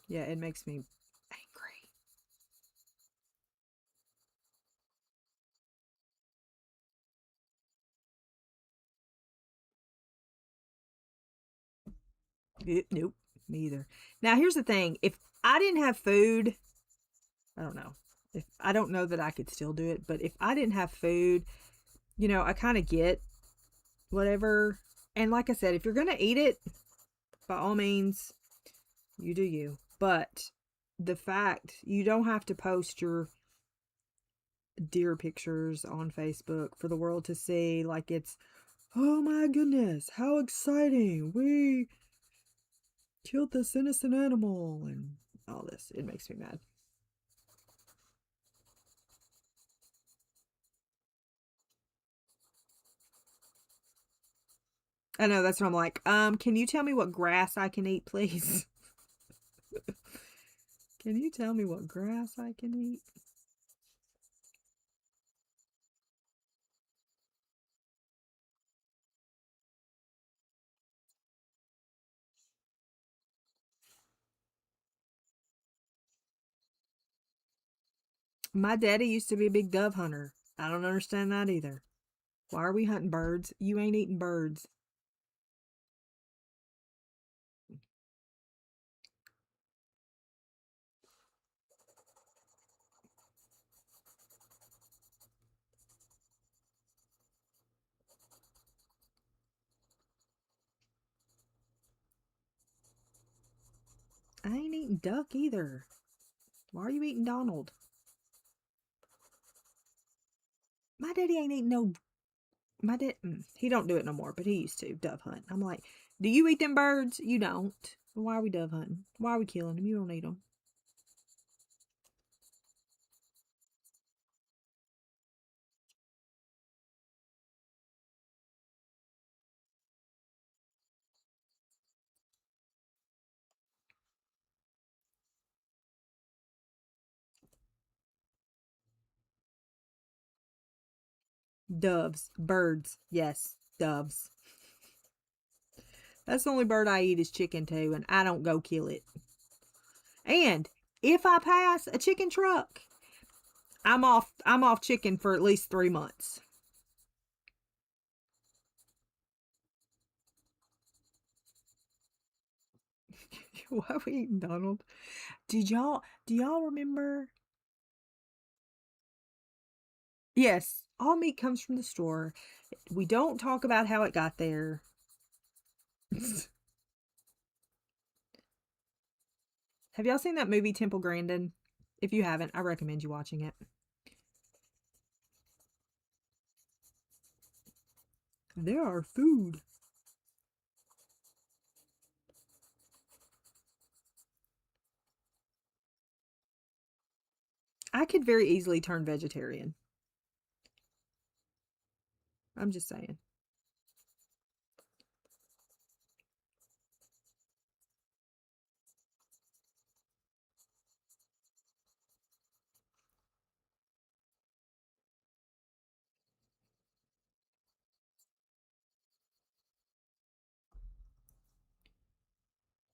Yeah, it makes me angry. Nope, me either. Now, here's the thing. If I didn't have food, I don't know. I don't know that I could still do it, but if I didn't have food, you know, I kind of get whatever. And like I said, if you're going to eat it, by all means, you do you. But the fact you don't have to post your deer pictures on Facebook for the world to see, like it's, oh my goodness, how exciting, we killed this innocent animal and all this. It makes me mad. I know, that's what I'm like. Can you tell me what grass I can eat, please? Can you tell me what grass I can eat? My daddy used to be a big dove hunter. I don't understand that either. Why are we hunting birds? You ain't eating birds. I ain't eating duck either. Why are you eating Donald? My daddy ain't eating no... My dad, he don't do it no more, but he used to dove hunt. I'm like, do you eat them birds? You don't. Why are we dove hunting? Why are we killing them? You don't eat them. Doves. Birds. Yes, doves. That's the only bird I eat is chicken too, and I don't go kill it. And if I pass a chicken truck, I'm off chicken for at least 3 months. Why are we eating Donald? Do y'all remember? Yes, all meat comes from the store. We don't talk about how it got there. Have y'all seen that movie Temple Grandin? If you haven't, I recommend you watching it. There are food. I could very easily turn vegetarian. I'm just saying.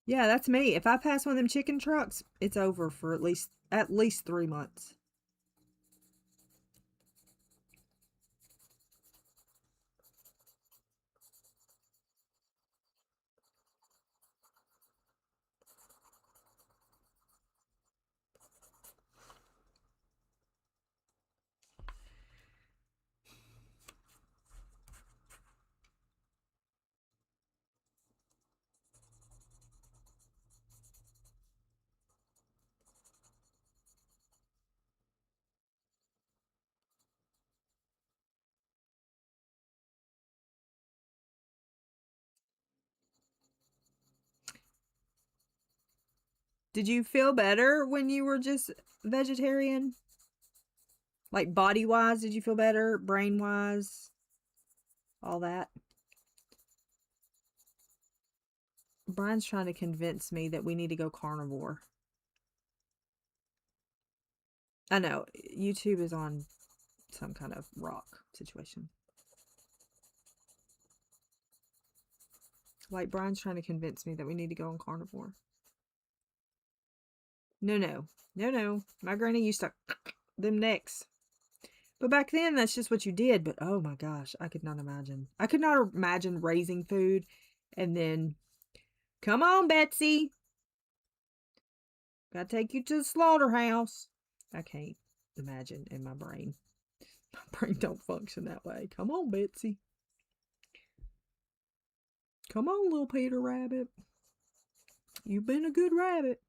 Yeah, that's me. If I pass one of them chicken trucks, it's over for at least 3 months. Did you feel better when you were just vegetarian? Like body wise, did you feel better? Brain wise? All that? Brian's trying to convince me that we need to go carnivore. I know, YouTube is on some kind of rock situation. Like, Brian's trying to convince me that we need to go on carnivore. No, no. No, no. My granny used to them necks. But back then, that's just what you did. But oh my gosh, I could not imagine. I could not imagine raising food and then, come on, Betsy. Gotta take you to the slaughterhouse. I can't imagine in my brain. My brain don't function that way. Come on, Betsy. Come on, little Peter Rabbit. You've been a good rabbit.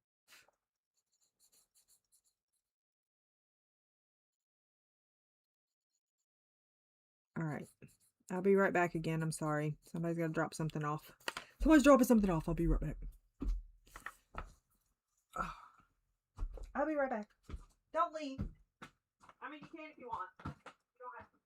All right. I'll be right back again. I'm sorry. Somebody's got to drop something off. Somebody's dropping something off. I'll be right back. I'll be right back. Don't leave. I mean, you can if you want. You don't have to.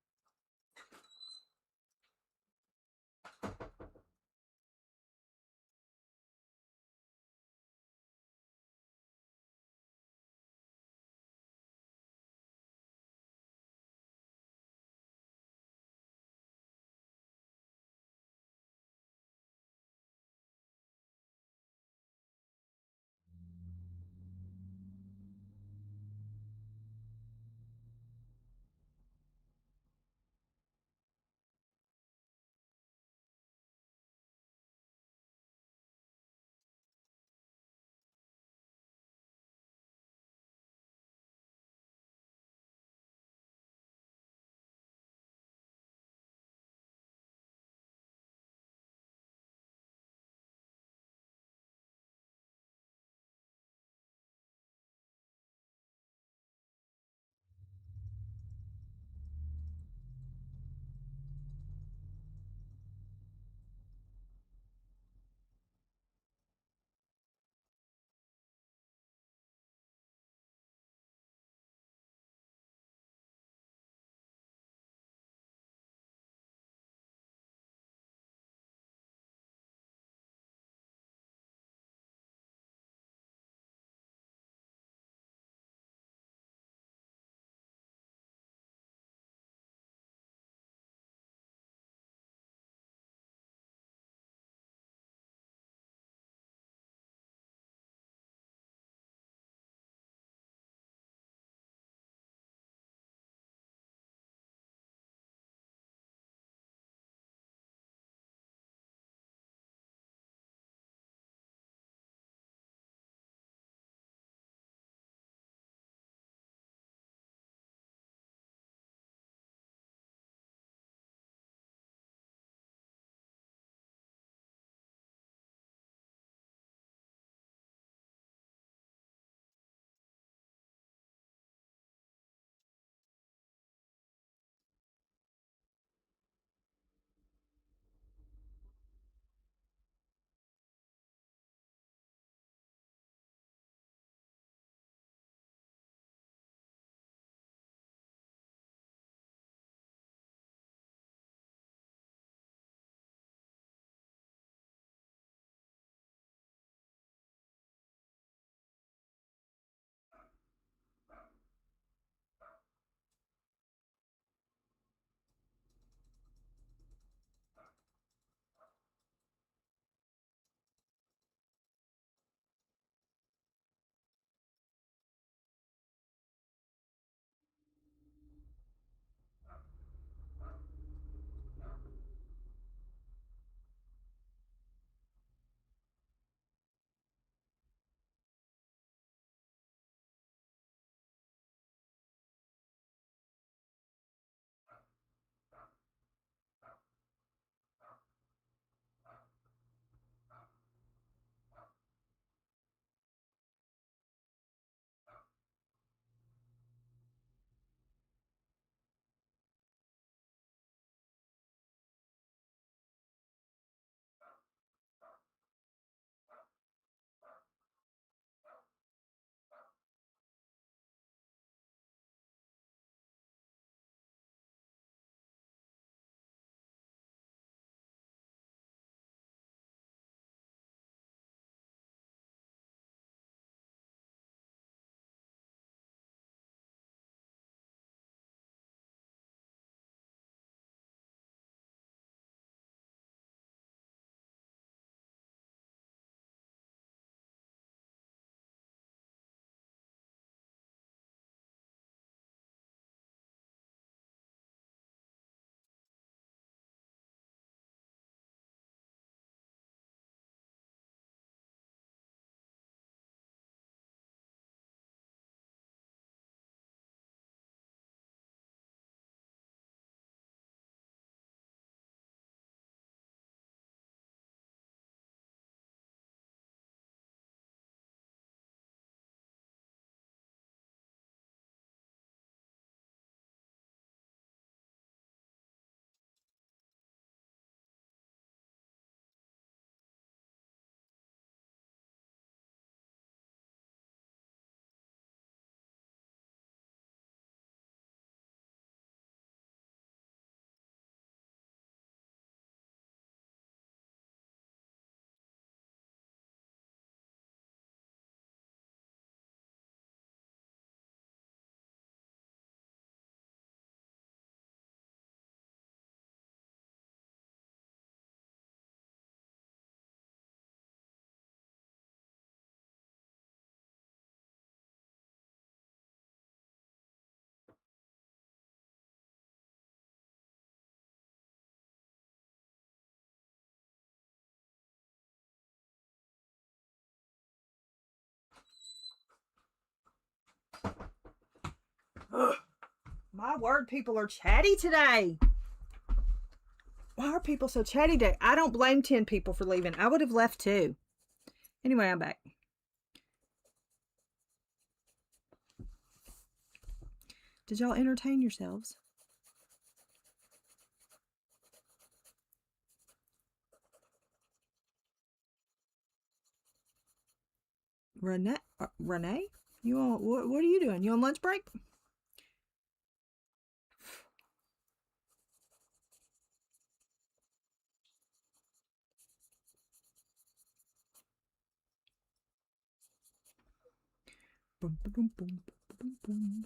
Ugh. My word, people are chatty today. Why are people so chatty today? I don't blame 10 people for leaving. I would have left too. Anyway, I'm back. Did y'all entertain yourselves? Renee? You on, what are you doing? You on lunch break? Boom, boom, boom, boom, boom.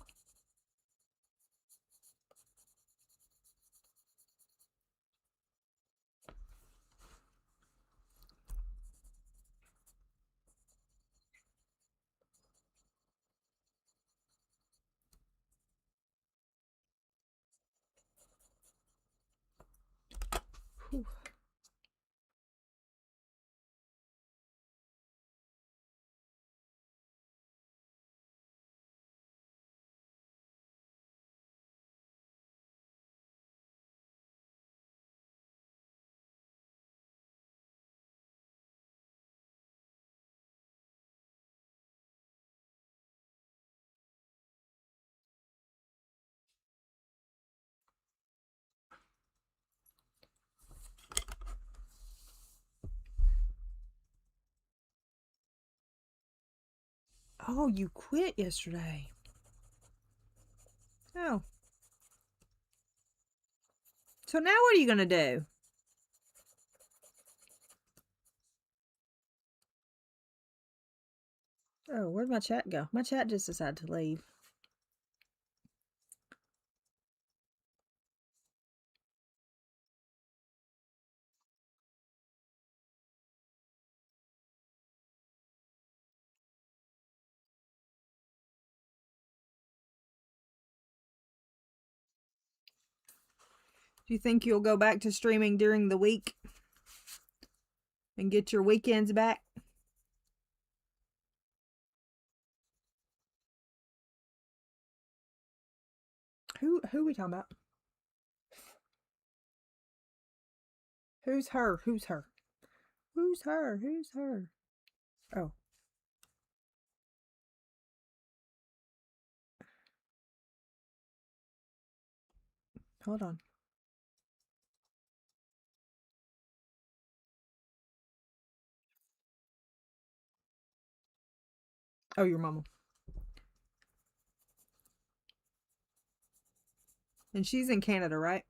Whew. Oh, you quit yesterday. Oh. So now what are you going to do? Oh, where'd my chat go? My chat just decided to leave. Do you think you'll go back to streaming during the week and get your weekends back? Who are we talking about? Who's her? Who's her? Who's her? Who's her? Oh. Hold on. Oh, your mama. And she's in Canada, right?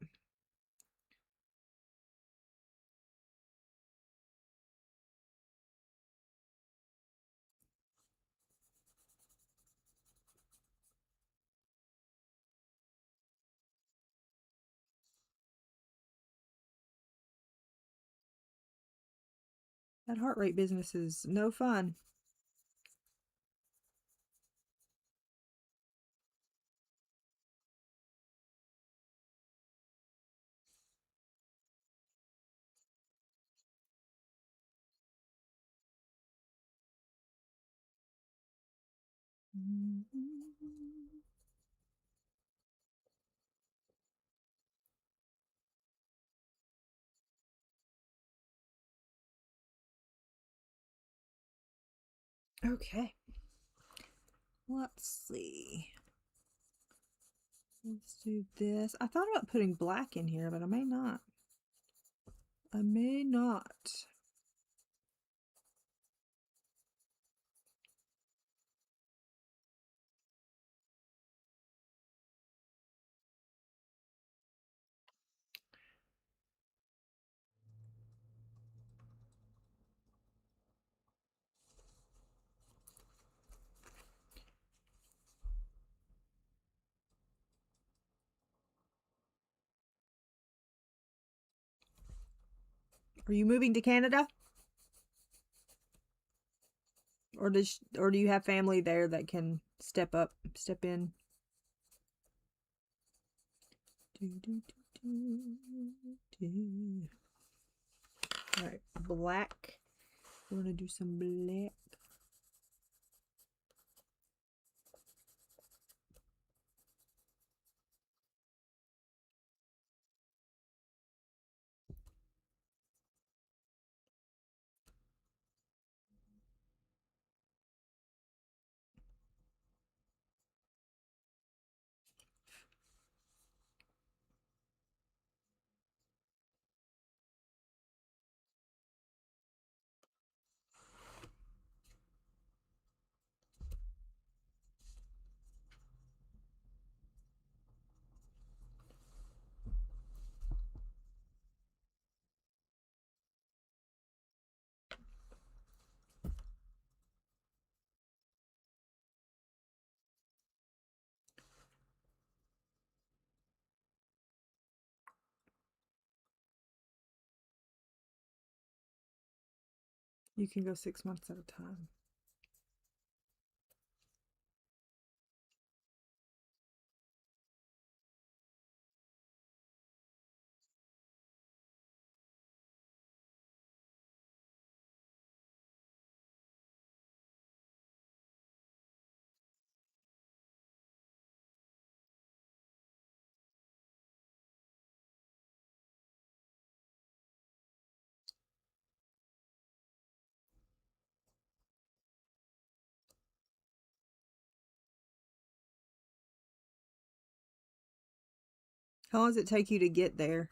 That heart rate business is no fun. Okay. Let's see. Let's do this. I thought about putting black in here, but I may not. I may not. Are you moving to Canada? Or do you have family there that can step in? All right, black. We're gonna do some black. You can go 6 months at a time. How long does it take you to get there?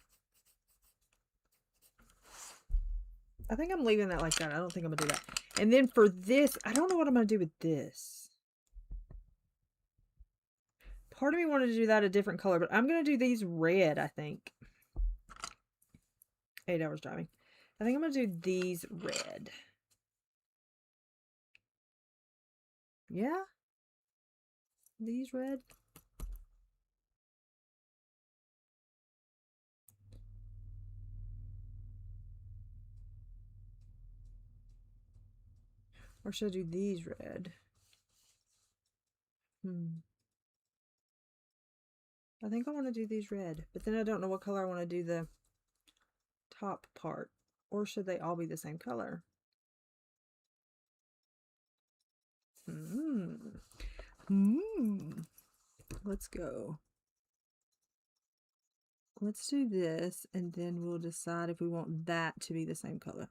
I think I'm leaving that like that. I don't think I'm gonna do that. And then for this, I don't know what I'm gonna do with this. Part of me wanted to do that a different color, but I'm gonna do these red, I think. 8 hours driving. I think I'm gonna do these red. Yeah? These red? Or should I do these red? I think I want to do these red, but then I don't know what color I want to do the top part. Or should they all be the same color? Let's go. Let's do this, and then we'll decide if we want that to be the same color.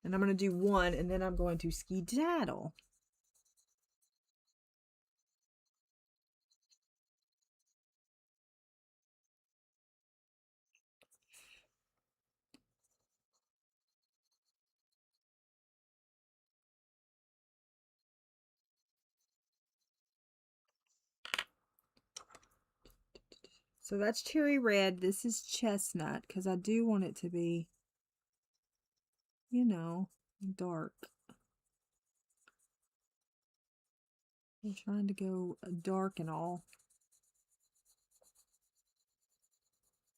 And I'm going to do one, and then I'm going to skedaddle. So that's cherry red. This is chestnut, because I do want it to be, you know, dark. I'm trying to go dark and all.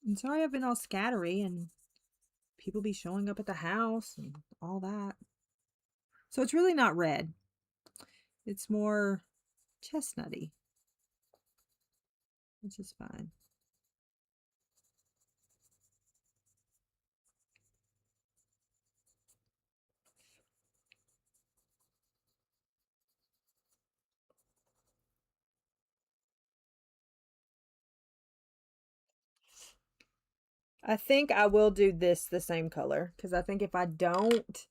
I'm sorry I've been all scattery and people be showing up at the house and all that. So it's really not red. It's more chestnutty, which is fine. I think I will do this the same color, because I think if I don't,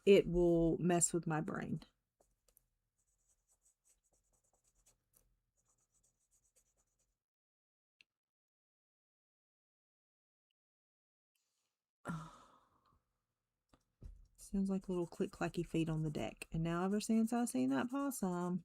it will mess with my brain. Sounds like little click-clacky feet on the deck. And now ever since I seen that possum.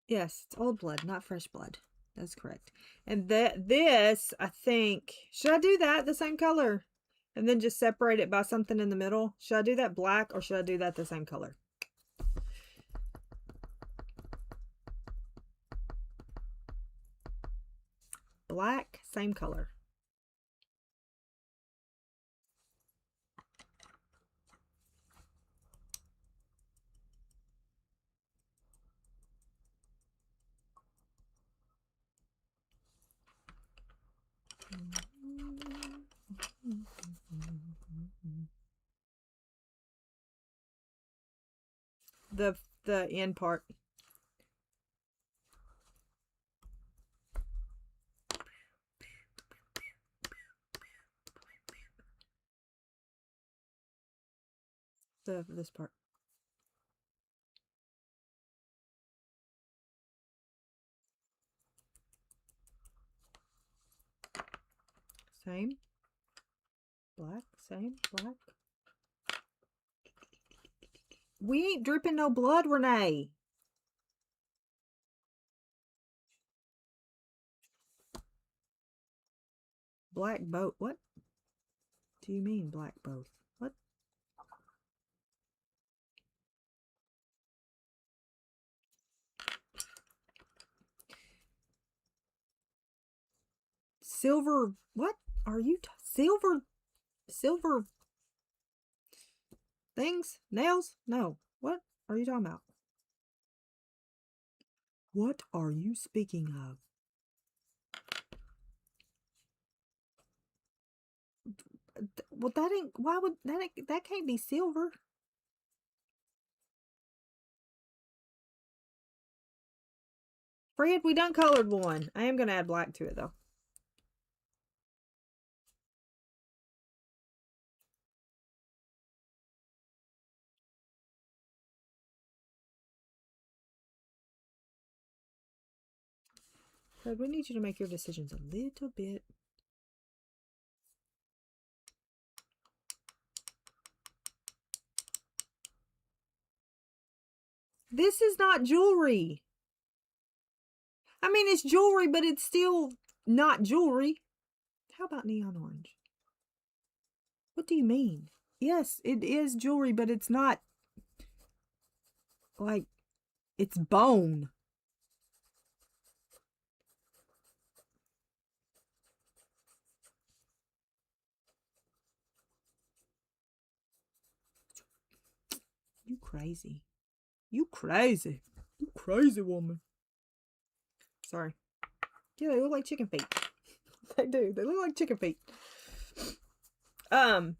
Yes, it's old blood, not fresh blood. That's correct. And this, I think, should I do that the same color? And then just separate it by something in the middle? Should I do that black, or should I do that the same color? Black, same color. The end part. This part. Same. Black, same, black. We ain't dripping no blood, Renee. black both. What do you mean black both? What? Silver. What are you? Silver things? Nails? No. What are you talking about? What are you speaking of? Well, that ain't, why would, that can't be silver. Fred, we done colored one. I am going to add black to it, though. Fred, we need you to make your decisions a little bit. This is not jewelry. I mean, it's jewelry, but it's still not jewelry. How about neon orange? What do you mean? Yes, it is jewelry, but it's not like, it's bone. You crazy. You crazy. You crazy woman. Sorry. Yeah, they look like chicken feet. They do. They look like chicken feet. I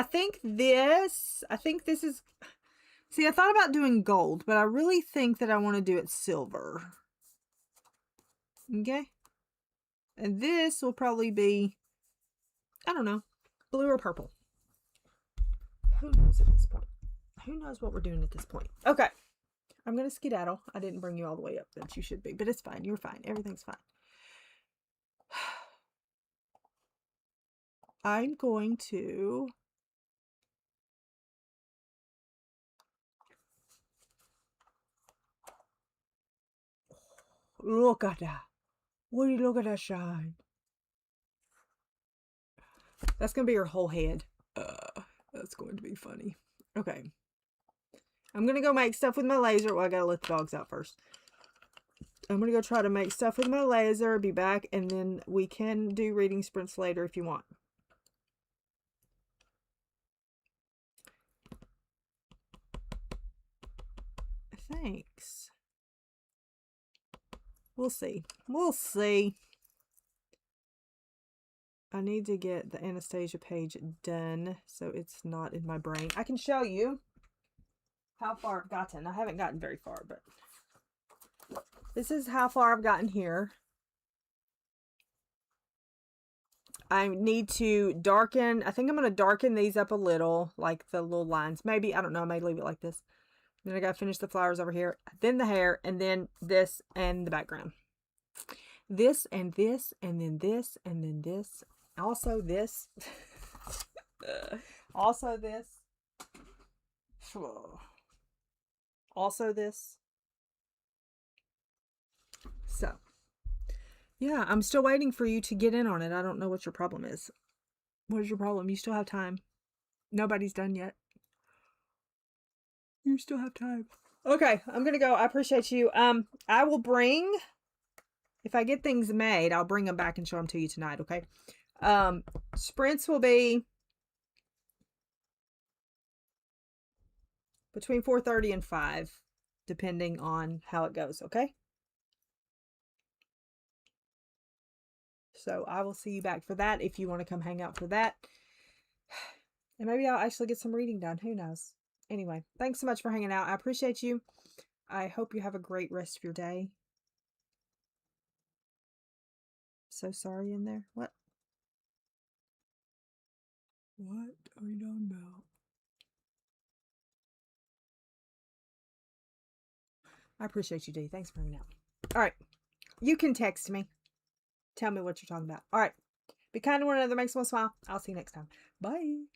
think this is, see, I thought about doing gold, but I really think that I want to do it silver. Okay. And this will probably be, I don't know, blue or purple. Who knows at this point? Who knows what we're doing at this point? Okay. I'm going to skedaddle. I didn't bring you all the way up that you should be, but it's fine. You're fine. Everything's fine. I'm going to look at that. What do you look at that shine? That's going to be your whole head. That's going to be funny. Okay. I'm going to go make stuff with my laser. Well, I got to let the dogs out first. I'm going to go try to make stuff with my laser, be back, and then we can do reading sprints later if you want. Thanks. We'll see. We'll see. I need to get the Anastasia page done so it's not in my brain. I can show you how far I've gotten. I haven't gotten very far, but this is how far I've gotten here. I need to darken. I think I'm going to darken these up a little, like the little lines. Maybe, I don't know, I may leave it like this. Then I got to finish the flowers over here, then the hair, and then this and the background. This and this, and then this, and then this. Also this. Also this. Also this. So, yeah, I'm still waiting for you to get in on it. I don't know what your problem is. What is your problem? You still have time. Nobody's done yet. You still have time. Okay, I'm gonna go. I appreciate you. I will bring, if I get things made, I'll bring them back and show them to you tonight, okay? Sprints will be between 4:30 and 5, depending on how it goes, okay? So I will see you back for that if you want to come hang out for that. And maybe I'll actually get some reading done. Who knows? Anyway, thanks so much for hanging out. I appreciate you. I hope you have a great rest of your day. So sorry in there. What? What are you talking about? I appreciate you, D. Thanks for hanging out. All right. You can text me. Tell me what you're talking about. All right. Be kind to one another. Makes one smile. I'll see you next time. Bye.